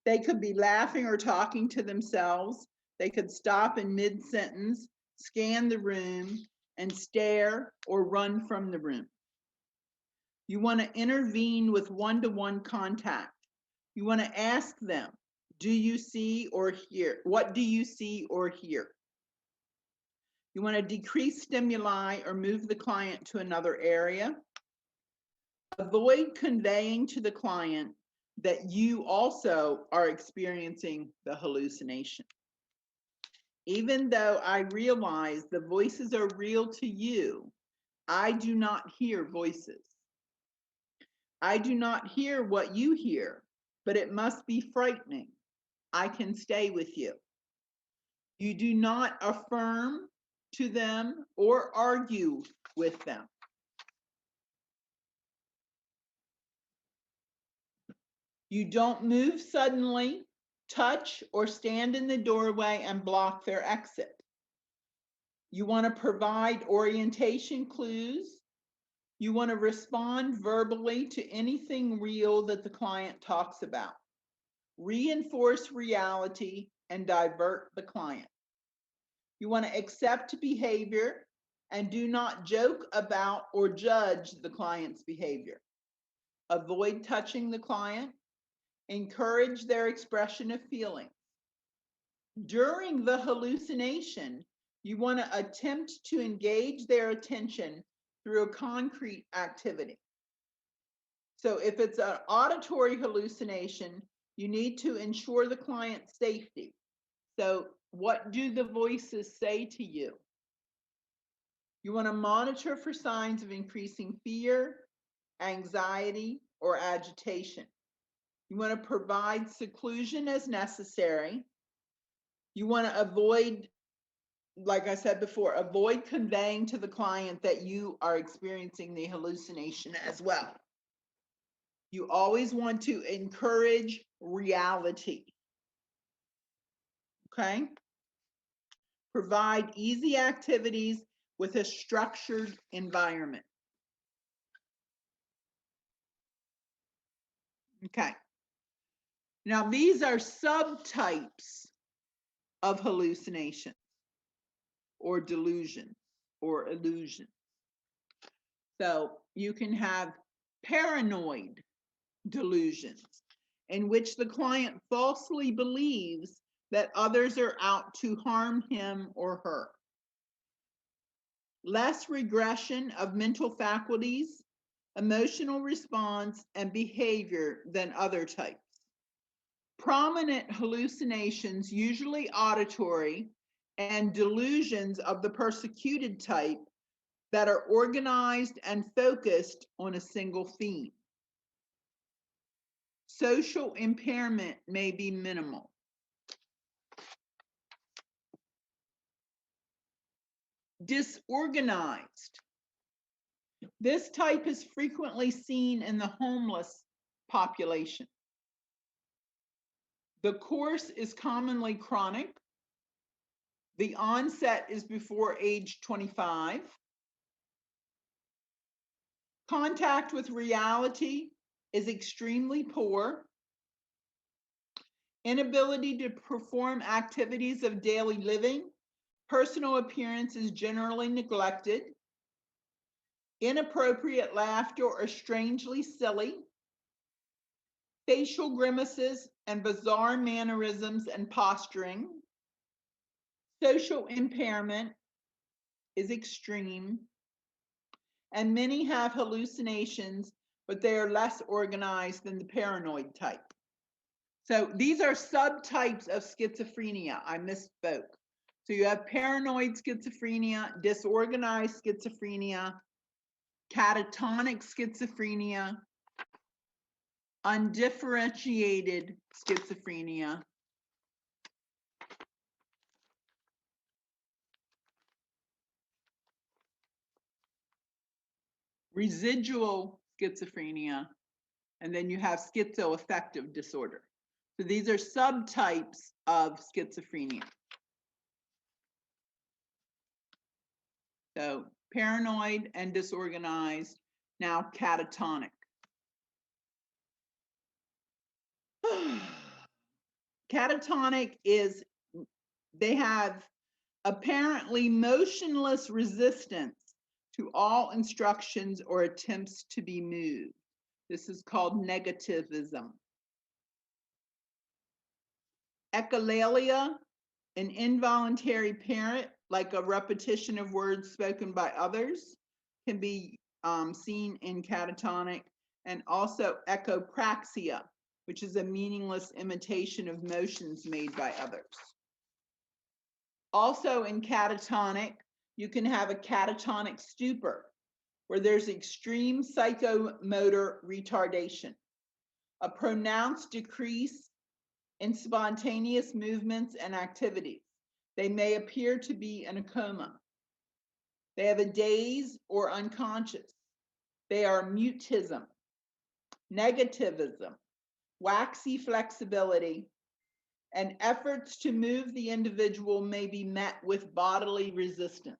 they could be laughing or talking to themselves. They could stop in mid-sentence, scan the room, and stare or run from the room. You want to intervene with one-to-one contact. You want to ask them, do you see or hear? What do you see or hear? You want to decrease stimuli or move the client to another area. Avoid conveying to the client that you also are experiencing the hallucination. Even though I realize the voices are real to you, I do not hear voices. I do not hear what you hear, but it must be frightening. I can stay with you. You do not affirm to them or argue with them. You don't move suddenly, touch, or stand in the doorway and block their exit. You want to provide orientation clues. You want to respond verbally to anything real that the client talks about. Reinforce reality and divert the client. You want to accept behavior and do not joke about or judge the client's behavior. Avoid touching the client. Encourage their expression of feelings. During the hallucination, you want to attempt to engage their attention through a concrete activity. So if it's an auditory hallucination, you need to ensure the client's safety. So what do the voices say to you? You want to monitor for signs of increasing fear, anxiety, or agitation. You want to provide seclusion as necessary. You want to avoid, like I said before, avoid conveying to the client that you are experiencing the hallucination as well. You always want to encourage reality. Okay? Provide easy activities with a structured environment. Okay. Now, these are subtypes of hallucination or delusion or illusion. So you can have paranoid delusions in which the client falsely believes that others are out to harm him or her. Less regression of mental faculties, emotional response, and behavior than other types. Prominent hallucinations, usually auditory, and delusions of the persecuted type that are organized and focused on a single theme. Social impairment may be minimal. Disorganized. This type is frequently seen in the homeless population. The course is commonly chronic. The onset is before age 25. Contact with reality is extremely poor. Inability to perform activities of daily living. Personal appearance is generally neglected. Inappropriate laughter or strangely silly. Facial grimaces and bizarre mannerisms and posturing. Social impairment is extreme. And many have hallucinations, but they are less organized than the paranoid type. So these are subtypes of schizophrenia. I misspoke. So you have paranoid schizophrenia, disorganized schizophrenia, catatonic schizophrenia, undifferentiated schizophrenia, residual schizophrenia, and then you have schizoaffective disorder. So these are subtypes of schizophrenia. So paranoid and disorganized, now catatonic. Catatonic is, they have apparently motionless resistance to all instructions or attempts to be moved. This is called negativism. Echolalia, an involuntary parrot, like a repetition of words spoken by others, can be seen in catatonic, and also echopraxia, which is a meaningless imitation of motions made by others. Also in catatonic, you can have a catatonic stupor, where there's extreme psychomotor retardation, a pronounced decrease in spontaneous movements and activities. They may appear to be in a coma. They have a daze or unconscious. They are mutism, negativism, waxy flexibility, and efforts to move the individual may be met with bodily resistance.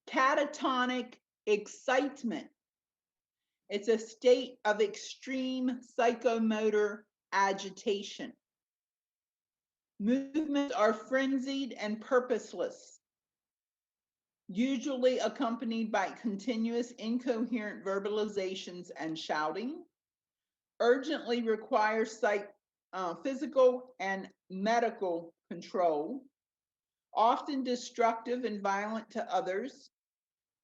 Catatonic excitement. It's a state of extreme psychomotor agitation. Movements are frenzied and purposeless, usually accompanied by continuous incoherent verbalizations and shouting. Urgently requires physical and medical control. Often destructive and violent to others.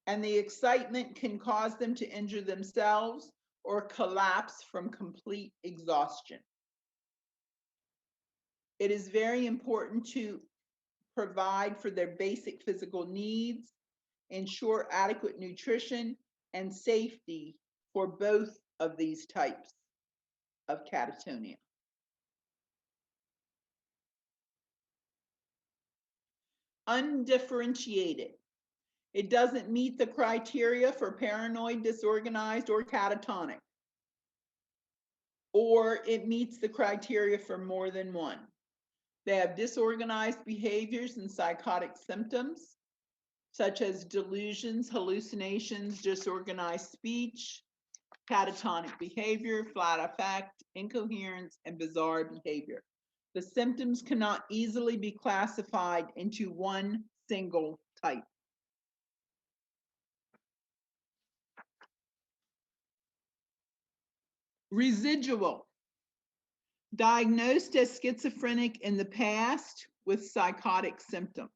and the excitement can cause them to injure themselves or collapse from complete exhaustion. It is very important to provide for their basic physical needs, ensure adequate nutrition and safety for both of these types of catatonia. Undifferentiated. It doesn't meet the criteria for paranoid, disorganized, or catatonic, or it meets the criteria for more than one. They have disorganized behaviors and psychotic symptoms, such as delusions, hallucinations, disorganized speech, catatonic behavior, flat affect, incoherence, and bizarre behavior. The symptoms cannot easily be classified into one single type. Residual. Diagnosed as schizophrenic in the past with psychotic symptoms.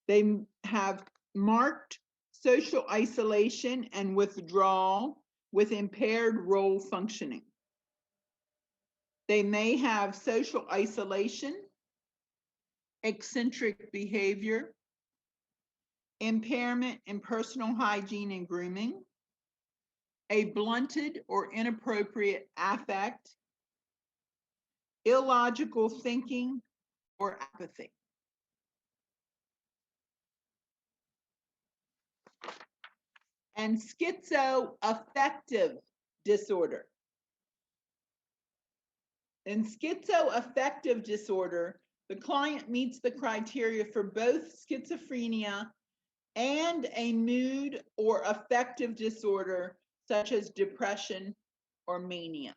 They have marked social isolation and withdrawal with impaired role functioning. They may have social isolation, eccentric behavior, impairment in personal hygiene and grooming, a blunted or inappropriate affect, illogical thinking, or apathy. And schizoaffective disorder. In schizoaffective disorder, the client meets the criteria for both schizophrenia and a mood or affective disorder such as depression or mania.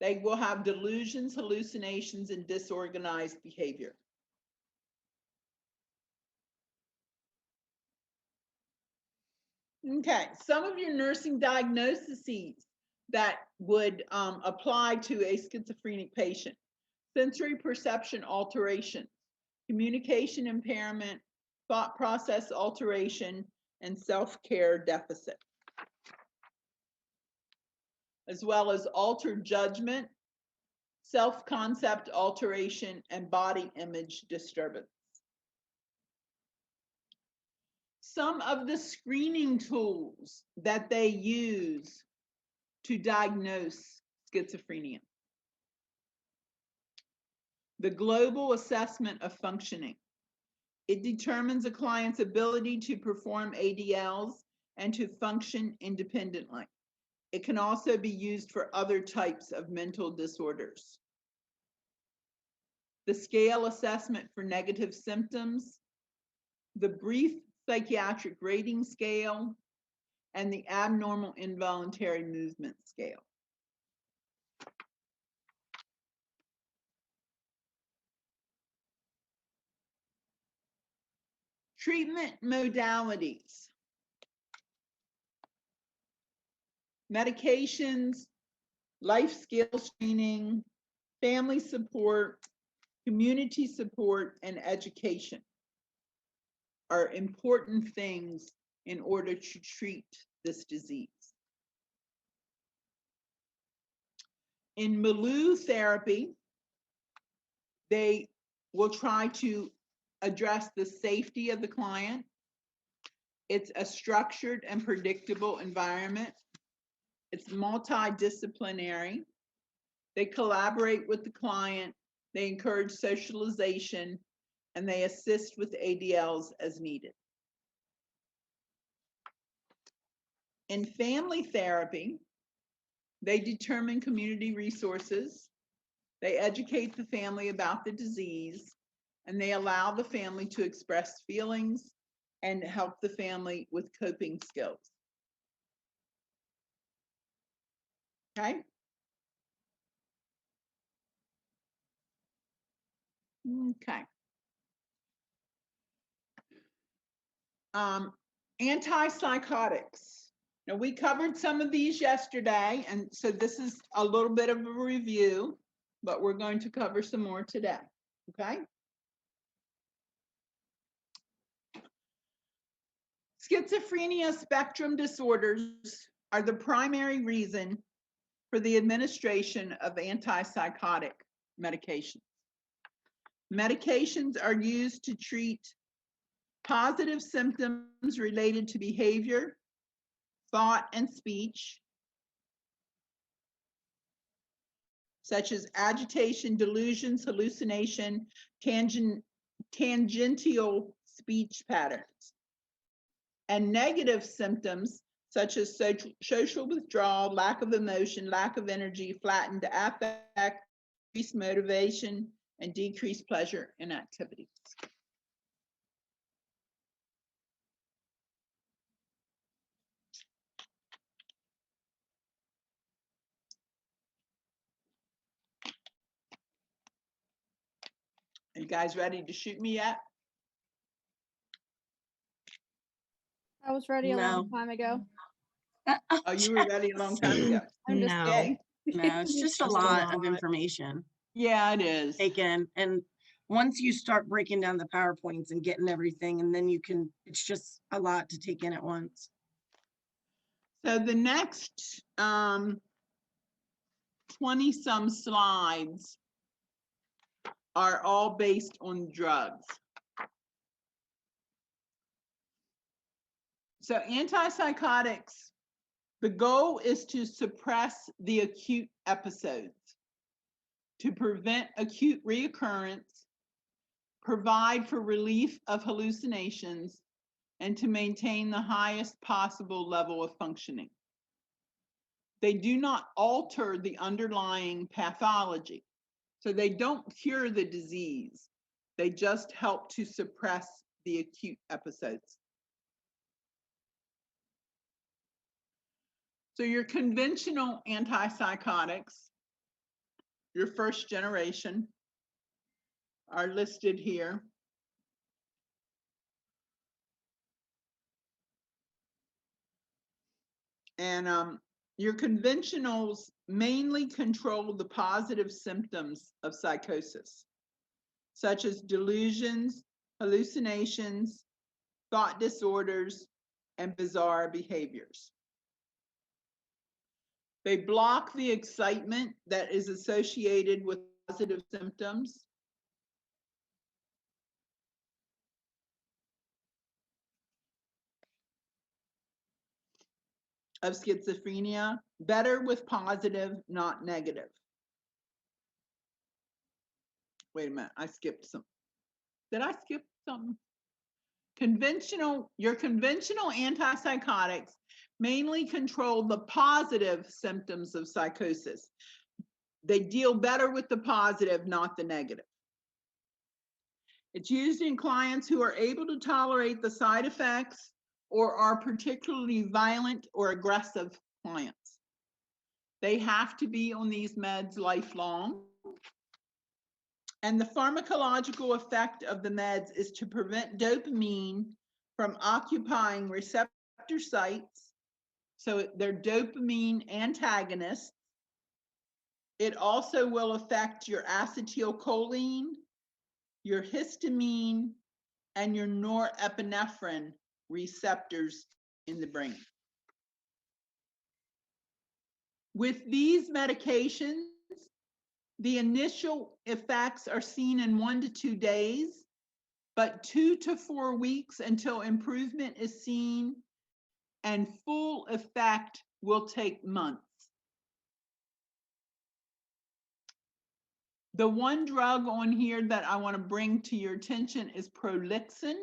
They will have delusions, hallucinations, and disorganized behavior. Okay, some of your nursing diagnoses that would apply to a schizophrenic patient: sensory perception alteration, communication impairment, thought process alteration, and self-care deficit, as well as altered judgment, self-concept alteration, and body image disturbance. Some of the screening tools that they use to diagnose schizophrenia: the global assessment of functioning. It determines a client's ability to perform ADLs and to function independently. It can also be used for other types of mental disorders. The scale assessment for negative symptoms, the brief psychiatric rating scale, and the abnormal involuntary movement scale. Treatment modalities: medications, life skills training, family support, community support, and education are important things in order to treat this disease. In milieu therapy, they will try to address the safety of the client. It's a structured and predictable environment. It's multidisciplinary. They collaborate with the client. They encourage socialization, and they assist with ADLs as needed. In family therapy, they determine community resources. They educate the family about the disease, and they allow the family to express feelings and help the family with coping skills. Okay? Okay. Antipsychotics. Now, we covered some of these yesterday, and so this is a little bit of a review, but we're going to cover some more today. Okay? Schizophrenia spectrum disorders are the primary reason for the administration of antipsychotic medications. Medications are used to treat positive symptoms related to behavior, thought, and speech, such as agitation, delusions, hallucination, tangential speech patterns, and negative symptoms such as social withdrawal, lack of emotion, lack of energy, flattened affect, decreased motivation, and decreased pleasure in activities. Are you guys ready to shoot me yet? I was ready a long No. time ago. Oh, you were ready a long time ago. I'm just No. Okay. No, it's just a Just a lot of lot. information Yeah, it is. taken. And once you start breaking down the PowerPoints and getting everything, and then you can, it's just a lot to take in at once. So the next 20 some slides are all based on drugs. So antipsychotics, the goal is to suppress the acute episodes, to prevent acute reoccurrence, provide for relief of hallucinations, and to maintain the highest possible level of functioning. They do not alter the underlying pathology. So they don't cure the disease. They just help to suppress the acute episodes. So your conventional antipsychotics, your first generation, are listed here. And your conventionals mainly control the positive symptoms of psychosis, such as delusions, hallucinations, thought disorders, and bizarre behaviors. They block the excitement that is associated with positive symptoms. Of schizophrenia, better with positive, not negative. Wait a minute, I skipped some. Did I skip something? Your conventional antipsychotics mainly control the positive symptoms of psychosis. They deal better with the positive, not the negative. It's used in clients who are able to tolerate the side effects or are particularly violent or aggressive clients. They have to be on these meds lifelong. And the pharmacological effect of the meds is to prevent dopamine from occupying receptor sites. So they're dopamine antagonists. It also will affect your acetylcholine, your histamine, and your norepinephrine receptors in the brain. With these medications, the initial effects are seen in 1 to 2 days, but 2 to 4 weeks until improvement is seen, and full effect will take months. The one drug on here that I want to bring to your attention is Prolixin.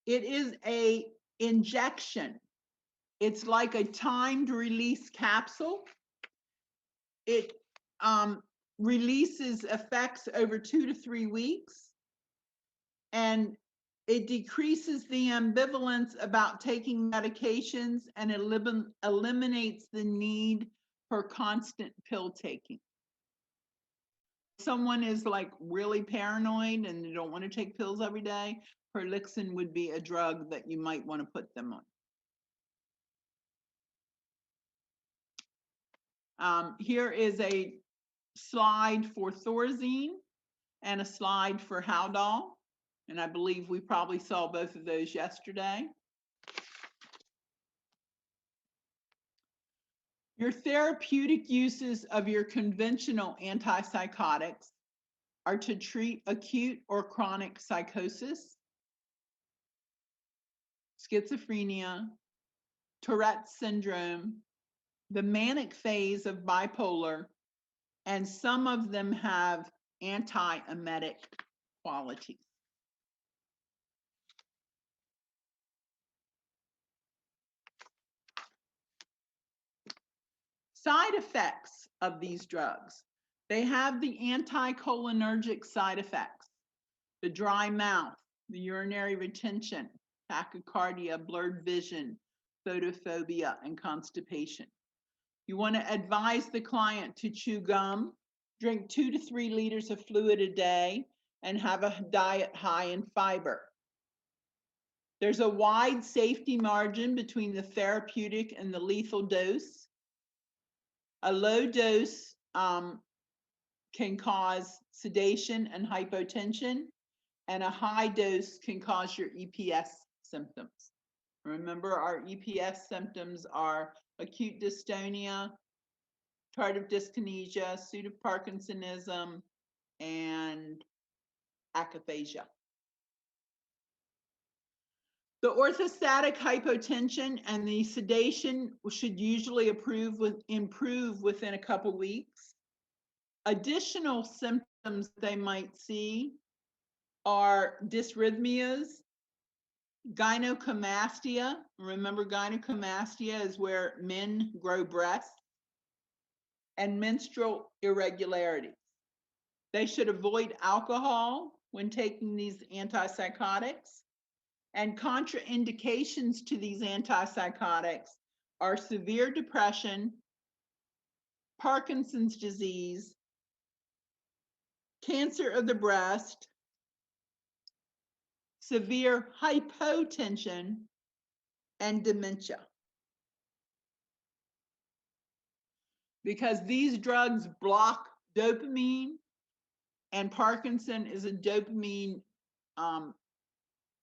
It is an injection. It's like a timed release capsule. It releases effects over 2 to 3 weeks, and it decreases the ambivalence about taking medications and eliminates the need for constant pill taking. Someone is like really paranoid and they don't want to take pills every day, Prolixin would be a drug that you might want to put them on. Here is a slide for Thorazine and a slide for Haldol. And I believe we probably saw both of those yesterday. Your therapeutic uses of your conventional antipsychotics are to treat acute or chronic psychosis, schizophrenia, Tourette's syndrome, the manic phase of bipolar, and some of them have antiemetic qualities. Side effects of these drugs. They have the anticholinergic side effects, the dry mouth, the urinary retention, tachycardia, blurred vision, photophobia, and constipation. You want to advise the client to chew gum, drink 2 to 3 liters of fluid a day, and have a diet high in fiber. There's a wide safety margin between the therapeutic and the lethal dose. A low dose can cause sedation and hypotension, and a high dose can cause your EPS symptoms. Remember, our EPS symptoms are acute dystonia, tardive dyskinesia, pseudoparkinsonism, and akathisia. The orthostatic hypotension and the sedation should usually improve within a couple weeks. Additional symptoms they might see are dysrhythmias, gynecomastia. Remember, gynecomastia is where men grow breasts, and menstrual irregularities. They should avoid alcohol when taking these antipsychotics. And contraindications to these antipsychotics are severe depression, Parkinson's disease, cancer of the breast, severe hypotension, and dementia. Because these drugs block dopamine, and Parkinson is a dopamine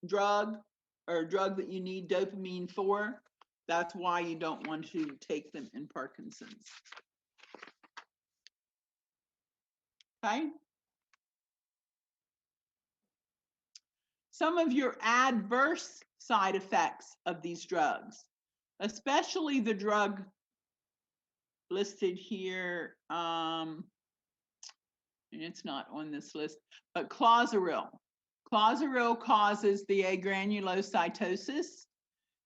drug, or a drug that you need dopamine for. That's why you don't want to take them in Parkinson's. Okay. Some of your adverse side effects of these drugs, especially the drug listed here, and it's not on this list, but clozaril. Clozaril causes the agranulocytosis,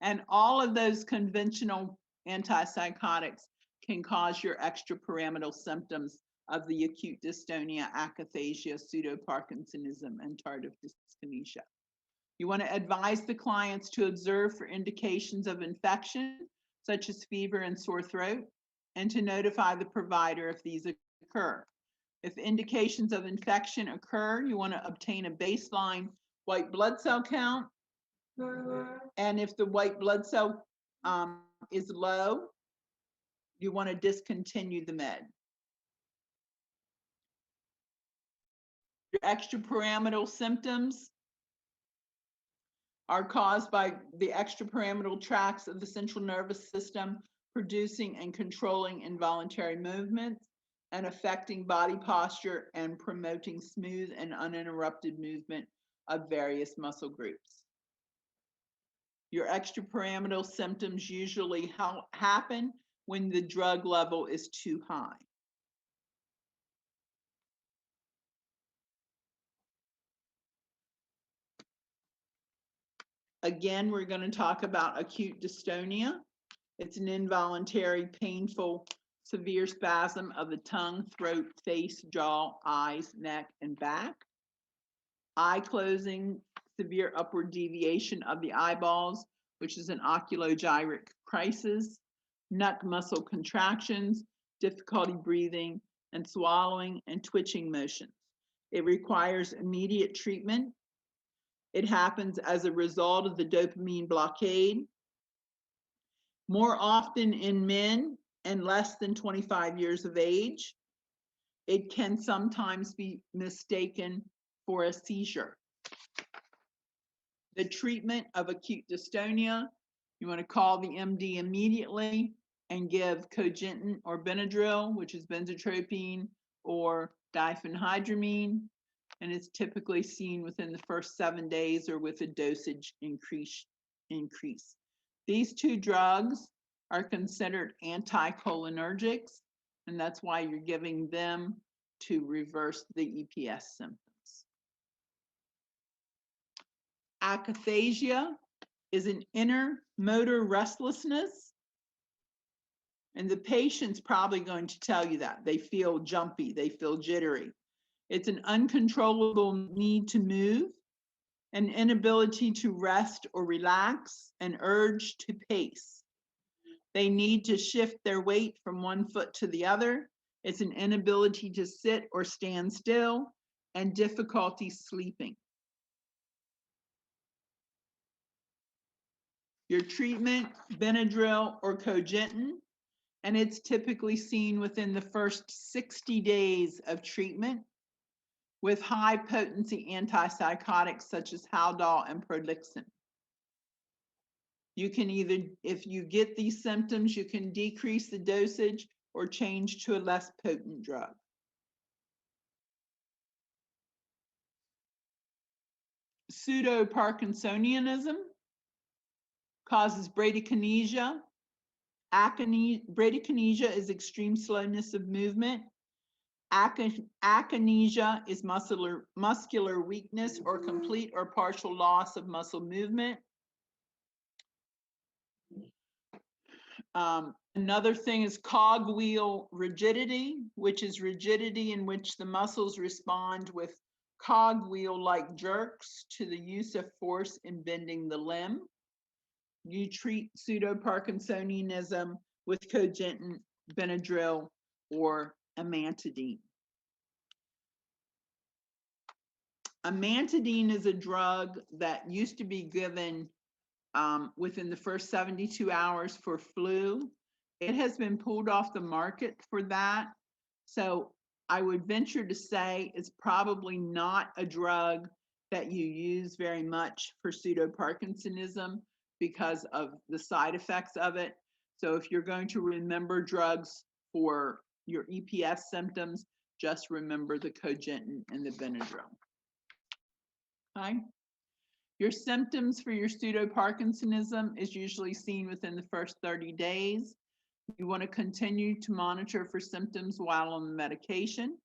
and all of those conventional antipsychotics can cause your extrapyramidal symptoms of the acute dystonia, akathisia, pseudoparkinsonism, and tardive dyskinesia. You want to advise the clients to observe for indications of infection, such as fever and sore throat, and to notify the provider if these occur. If indications of infection occur, you want to obtain a baseline white blood cell count. And if the white blood cell is low, you want to discontinue the med. Your extrapyramidal symptoms are caused by the extrapyramidal tracts of the central nervous system producing and controlling involuntary movements and affecting body posture and promoting smooth and uninterrupted movement of various muscle groups. Your extrapyramidal symptoms usually happen when the drug level is too high. Again, we're going to talk about acute dystonia. It's an involuntary, painful, severe spasm of the tongue, throat, face, jaw, eyes, neck, and back. Eye closing, severe upward deviation of the eyeballs, which is an oculogyric crisis, neck muscle contractions, difficulty breathing and swallowing, and twitching motions. It requires immediate treatment. It happens as a result of the dopamine blockade, more often in men and less than 25 years of age. It can sometimes be mistaken for a seizure. The treatment of acute dystonia, you want to call the MD immediately and give cogentin or Benadryl, which is benzotropine, or diphenhydramine, and it's typically seen within the first 7 days or with a dosage increase. These two drugs are considered anticholinergics, and that's why you're giving them to reverse the EPS symptoms. Akathisia is an inner motor restlessness, and the patient's probably going to tell you that. They feel jumpy, they feel jittery. It's an uncontrollable need to move, an inability to rest or relax, an urge to pace. They need to shift their weight from one foot to the other. It's an inability to sit or stand still, and difficulty sleeping. Your treatment, Benadryl or cogentin, and it's typically seen within the first 60 days of treatment with high potency antipsychotics such as Haldol and Prolixin. You can either, if you get these symptoms, you can decrease the dosage or change to a less potent drug. Pseudo-Parkinsonianism causes bradykinesia. Bradykinesia is extreme slowness of movement. Akinesia is muscular weakness or complete or partial loss of muscle movement. Another thing is cogwheel rigidity, which is rigidity in which the muscles respond with cogwheel-like jerks to the use of force in bending the limb. You treat pseudo-Parkinsonianism with cogentin, Benadryl, or amantadine. Amantadine is a drug that used to be given within the first 72 hours for flu. It has been pulled off the market for that. So I would venture to say it's probably not a drug that you use very much for pseudo-Parkinsonism because of the side effects of it. So if you're going to remember drugs for your EPS symptoms, just remember the cogentin and the Benadryl. Okay. Your symptoms for your pseudo-Parkinsonism is usually seen within the first 30 days. You want to continue to monitor for symptoms while on the medication.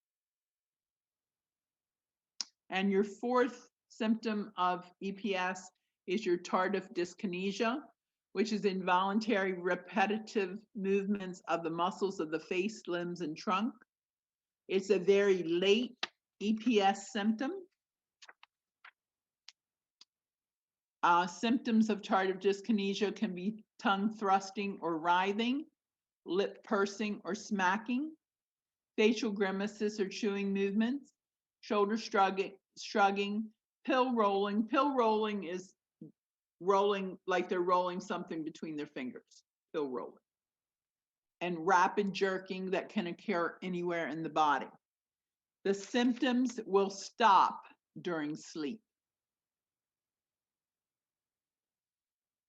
And your fourth symptom of EPS is your tardive dyskinesia, which is involuntary repetitive movements of the muscles of the face, limbs, and trunk. It's a very late EPS symptom. Symptoms of tardive dyskinesia can be tongue thrusting or writhing, lip pursing or smacking, facial grimaces or chewing movements, shoulder shrugging, pill rolling. Pill rolling is rolling like they're rolling something between their fingers, pill rolling. And rapid jerking that can occur anywhere in the body. The symptoms will stop during sleep.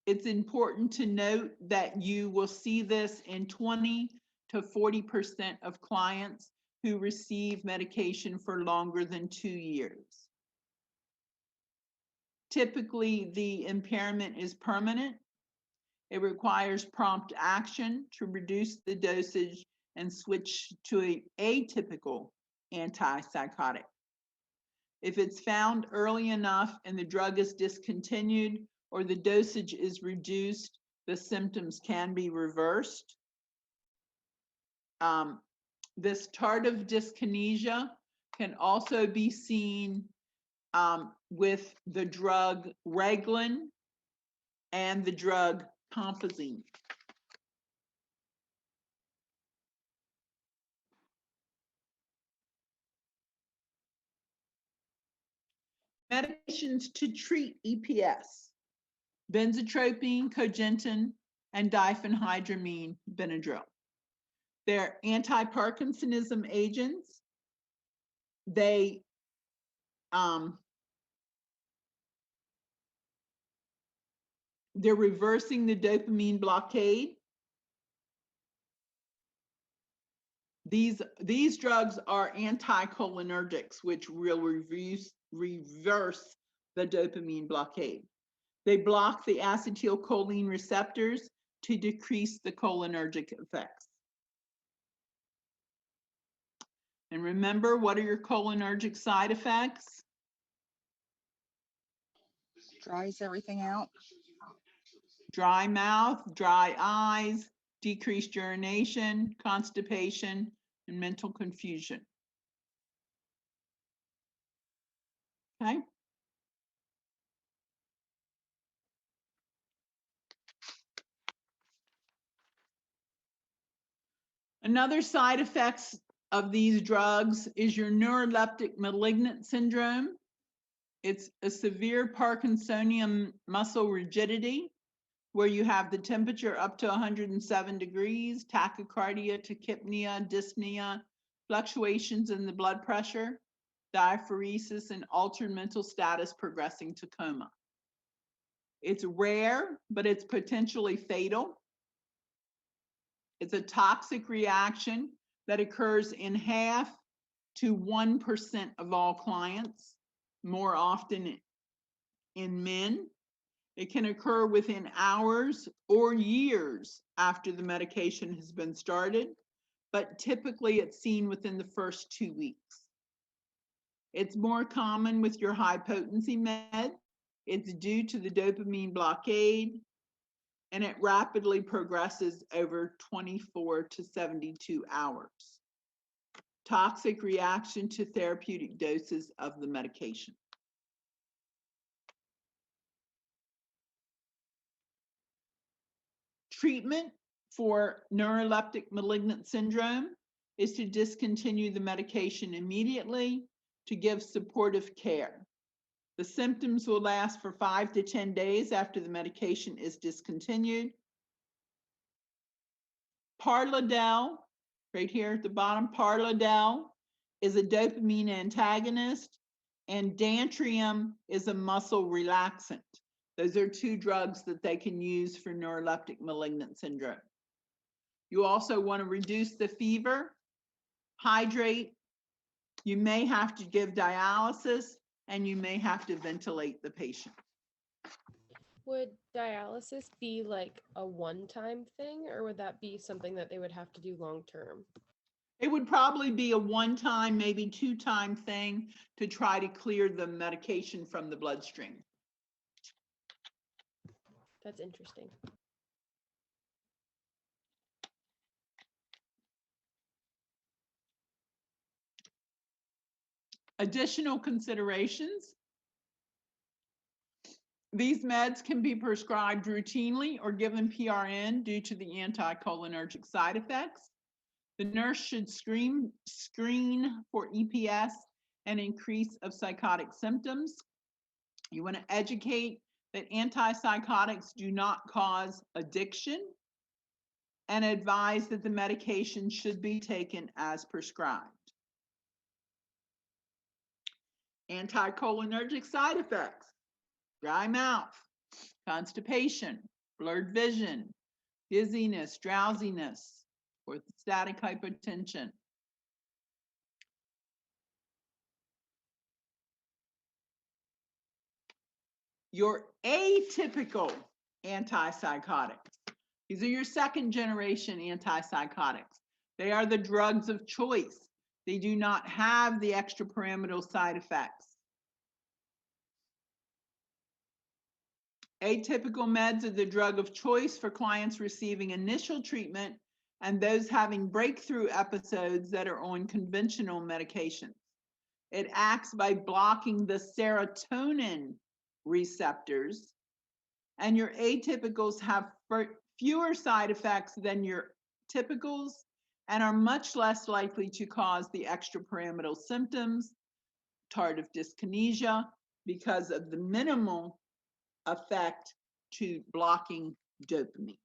It's important to note that you will see this in 20 to 40% of clients who receive medication for longer than 2 years. Typically, the impairment is permanent. It requires prompt action to reduce the dosage and switch to an atypical antipsychotic. If it's found early enough and the drug is discontinued or the dosage is reduced, the symptoms can be reversed. This tardive dyskinesia can also be seen with the drug Reglan and the drug Compazine. Medications to treat EPS: benzotropine, cogentin, and diphenhydramine, Benadryl. They're anti-Parkinsonism agents. They're reversing the dopamine blockade. These drugs are anticholinergics, which will reverse the dopamine blockade. They block the acetylcholine receptors to decrease the cholinergic effects. And remember, what are your cholinergic side effects? Dries everything out. Dry mouth, dry eyes, decreased urination, constipation, and mental confusion. Okay. Another side effects of these drugs is your neuroleptic malignant syndrome. It's a severe Parkinsonian muscle rigidity where you have the temperature up to 107 degrees, tachycardia, tachypnea, dyspnea, fluctuations in the blood pressure, diaphoresis, and altered mental status progressing to coma. It's rare, but it's potentially fatal. It's a toxic reaction that occurs in 0.5% to 1% of all clients, more often in men. It can occur within hours or years after the medication has been started, but typically it's seen within the first 2 weeks. It's more common with your high potency med. It's due to the dopamine blockade, and it rapidly progresses over 24 to 72 hours. Toxic reaction to therapeutic doses of the medication. Treatment for neuroleptic malignant syndrome is to discontinue the medication immediately to give supportive care. The symptoms will last for 5 to 10 days after the medication is discontinued. Parladel, right here at the bottom, Parladel is a dopamine antagonist, and Dantrium is a muscle relaxant. Those are 2 drugs that they can use for neuroleptic malignant syndrome. You also want to reduce the fever, hydrate. You may have to give dialysis, and you may have to ventilate the patient. Would dialysis be like a one-time thing, or would that be something that they would have to do long-term? It would probably be a one-time, maybe 2-time thing to try to clear the medication from the bloodstream. That's interesting. Additional considerations. These meds can be prescribed routinely or given PRN due to the anticholinergic side effects. The nurse should screen for EPS and increase of psychotic symptoms. You want to educate that antipsychotics do not cause addiction, and advise that the medication should be taken as prescribed. Anticholinergic side effects: dry mouth, constipation, blurred vision, dizziness, drowsiness, orthostatic hypotension. Your atypical antipsychotics. These are your 2nd generation antipsychotics. They are the drugs of choice. They do not have the extrapyramidal side effects. Atypical meds are the drug of choice for clients receiving initial treatment and those having breakthrough episodes that are on conventional medications. It acts by blocking the serotonin receptors, and your atypicals have fewer side effects than your typicals and are much less likely to cause the extrapyramidal symptoms, tardive dyskinesia, because of the minimal effect to blocking dopamine.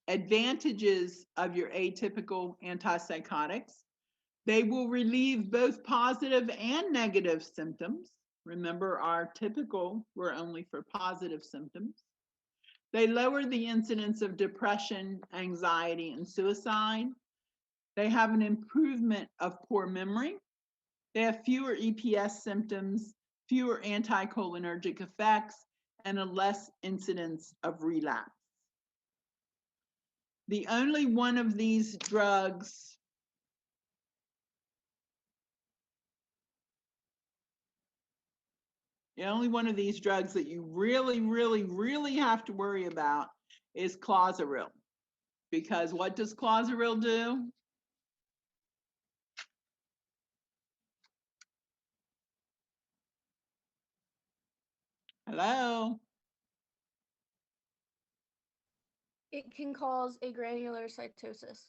Advantages of your atypical antipsychotics: they will relieve both positive and negative symptoms. Remember, our typical were only for positive symptoms. They lower the incidence of depression, anxiety, and suicide. They have an improvement of poor memory. They have fewer EPS symptoms, fewer anticholinergic effects, and a less incidence of relapse. The only one of these drugs that you really have to worry about is Clozaril. Because what does Clozaril do? Hello? It can cause a granular cytosis.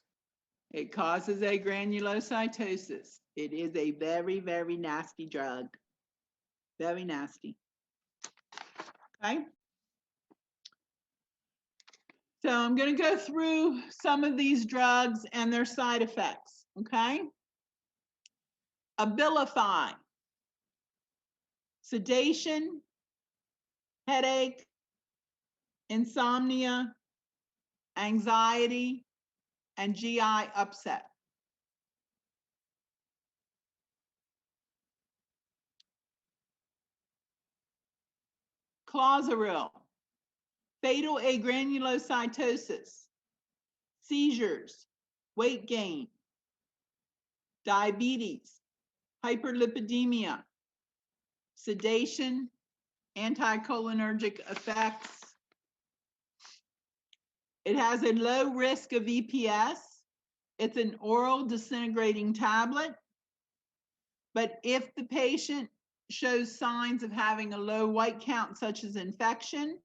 It causes a granulocytosis. It is a very nasty drug. Very nasty. Okay? So I'm going to go through some of these drugs and their side effects. Okay? Abilify. Sedation, headache, insomnia, anxiety, and GI upset. Clozaril, fatal agranulocytosis, seizures, weight gain, diabetes, hyperlipidemia, sedation, anticholinergic effects. It has a low risk of EPS. It's an oral disintegrating tablet. But if the patient shows signs of having a low white count, such as infection,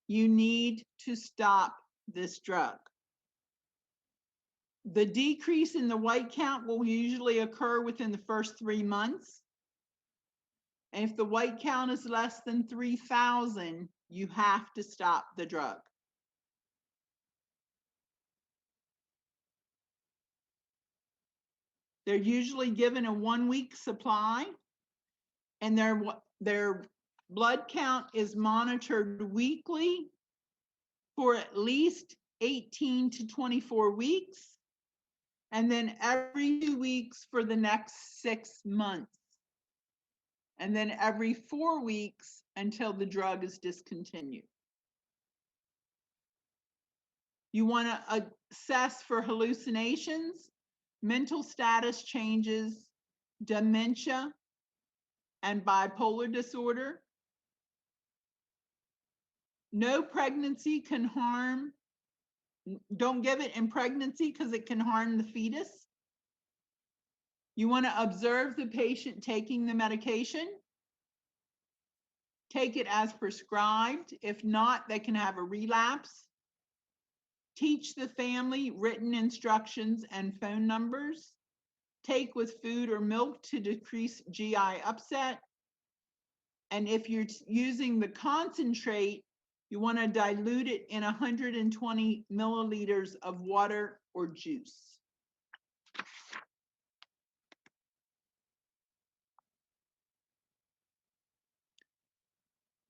you need to stop this drug. The decrease in the white count will usually occur within the first 3 months. And if the white count is less than 3,000, you have to stop the drug. They're usually given a 1-week supply, and their blood count is monitored weekly for at least 18 to 24 weeks, and then every 2 weeks for the next 6 months, and then every 4 weeks until the drug is discontinued. You want to assess for hallucinations, mental status changes, dementia, and bipolar disorder. No pregnancy can harm. Don't give it in pregnancy because it can harm the fetus. You want to observe the patient taking the medication. Take it as prescribed. If not, they can have a relapse. Teach the family written instructions and phone numbers. Take with food or milk to decrease GI upset. And if you're using the concentrate, you want to dilute it in 120 milliliters of water or juice.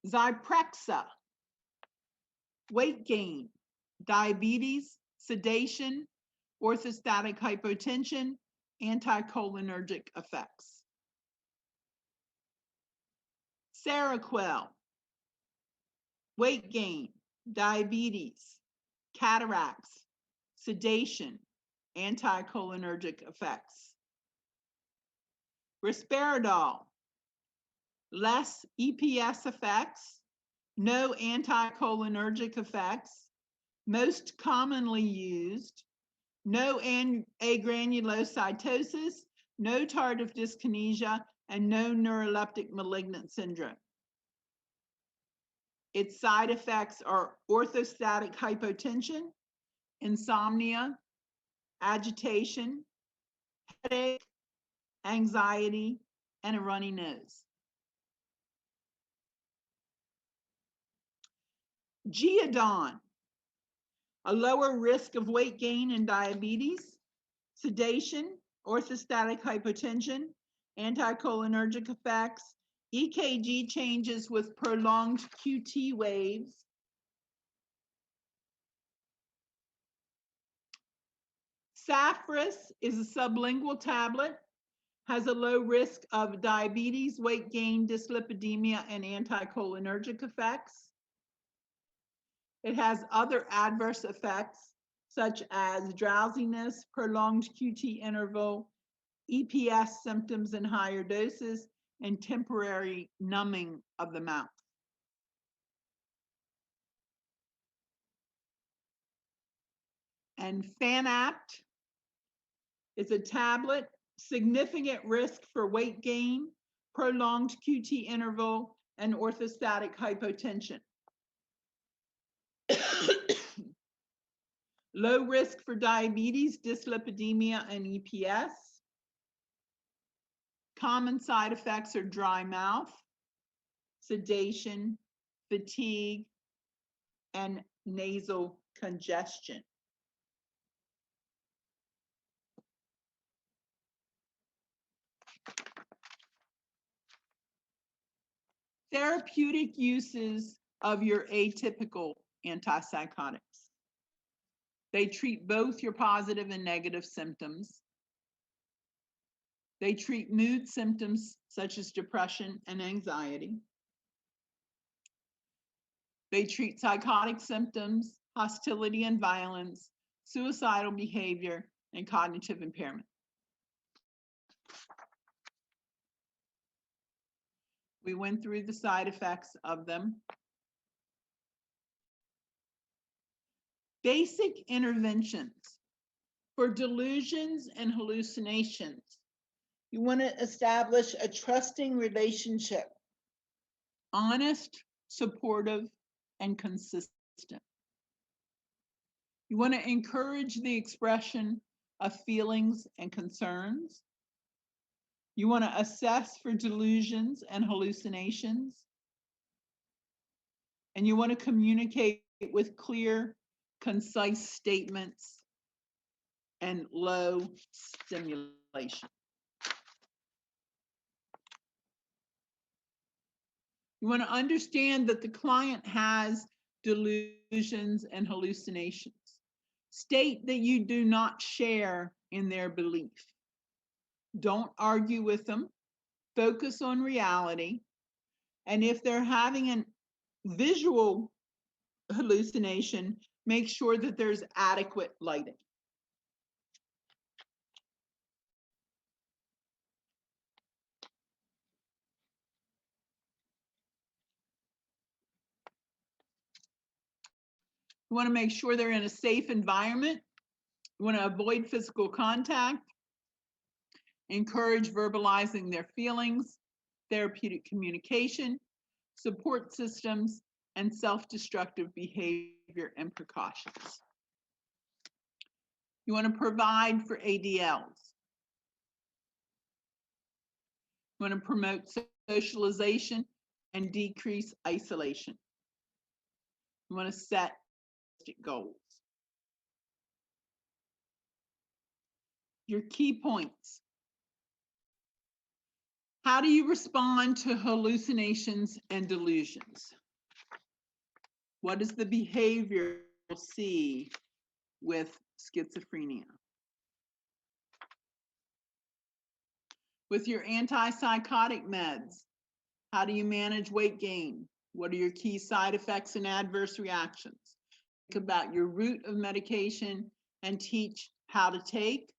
Zyprexa, weight gain, diabetes, sedation, orthostatic hypotension, anticholinergic effects. Seroquel, weight gain, diabetes, cataracts, sedation, anticholinergic effects. Risperidol, less EPS effects, no anticholinergic effects, most commonly used, no agranulocytosis, no tardive dyskinesia, and no neuroleptic malignant syndrome. Its side effects are orthostatic hypotension, insomnia, agitation, headache, anxiety, and a runny nose. Geodon, a lower risk of weight gain and diabetes, sedation, orthostatic hypotension, anticholinergic effects, EKG changes with prolonged QT waves. Saffris is a sublingual tablet, has a low risk of diabetes, weight gain, dyslipidemia, and anticholinergic effects. It has other adverse effects such as drowsiness, prolonged QT interval, EPS symptoms in higher doses, and temporary numbing of the mouth. And Fanapt is a tablet, significant risk for weight gain, prolonged QT interval, and orthostatic hypotension. Low risk for diabetes, dyslipidemia, and EPS. Common side effects are dry mouth, sedation, fatigue, and nasal congestion. Therapeutic uses of your atypical antipsychotics. They treat both your positive and negative symptoms. They treat mood symptoms such as depression and anxiety. They treat psychotic symptoms, hostility and violence, suicidal behavior, and cognitive impairment. We went through the side effects of them. Basic interventions for delusions and hallucinations. You want to establish a trusting relationship, honest, supportive, and consistent. You want to encourage the expression of feelings and concerns. You want to assess for delusions and hallucinations. And you want to communicate with clear, concise statements and low stimulation. You want to understand that the client has delusions and hallucinations. State that you do not share in their belief. Don't argue with them. Focus on reality. And if they're having a visual hallucination, make sure that there's adequate lighting. You want to make sure they're in a safe environment. You want to avoid physical contact. Encourage verbalizing their feelings, therapeutic communication, support systems, and self-destructive behavior and precautions. You want to provide for ADLs. You want to promote socialization and decrease isolation. You want to set goals. Your key points. How do you respond to hallucinations and delusions? What is the behavior you'll see with schizophrenia? With your antipsychotic meds, how do you manage weight gain? What are your key side effects and adverse reactions? Think about your route of medication and teach how to take,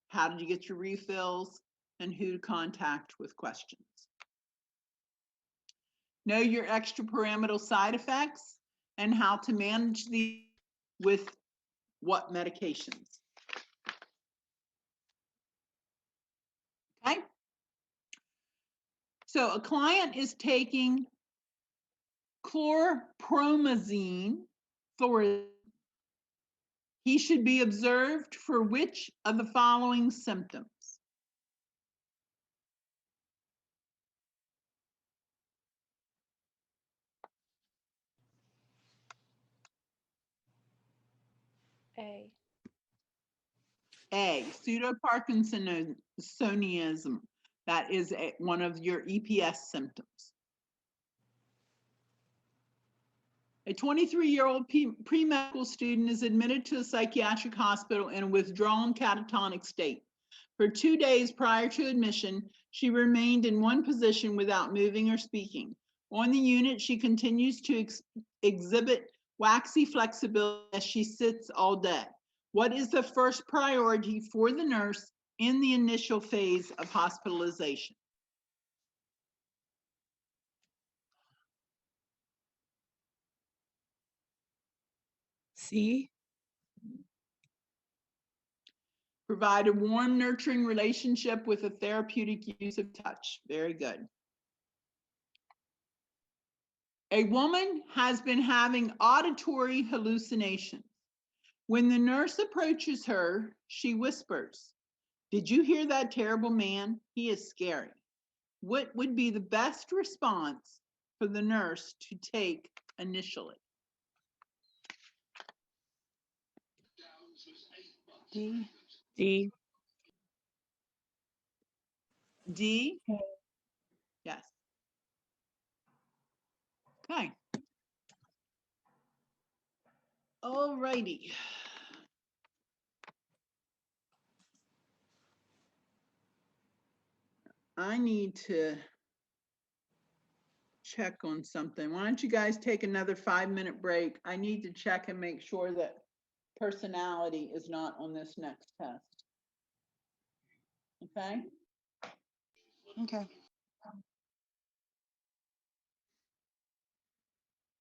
how did you get your refills, and who to contact with questions. Know your extrapyramidal side effects and how to manage these with what medications. Okay? So a client is taking chlorpromazine, he should be observed for which of the following symptoms? A. A, pseudoparkinsonism, That is one of your EPS symptoms. A 23-year-old pre-medical student is admitted to a psychiatric hospital in a withdrawn catatonic state. For 2 days prior to admission, she remained in one position without moving or speaking. On the unit, she continues to exhibit waxy flexibility as she sits all day. What is the first priority for the nurse in the initial phase of hospitalization? C. Provide a warm, nurturing relationship with a therapeutic use of touch. Very good. A woman has been having auditory hallucinations. When the nurse approaches her, she whispers, "Did you hear that terrible man? He is scary." What would be the best response for the nurse to take initially? D. D. D? Yes. Okay. All righty. I need to check on something. Why don't you guys take another 5-minute break? I need to check and make sure that personality is not on this next test. Okay? Okay.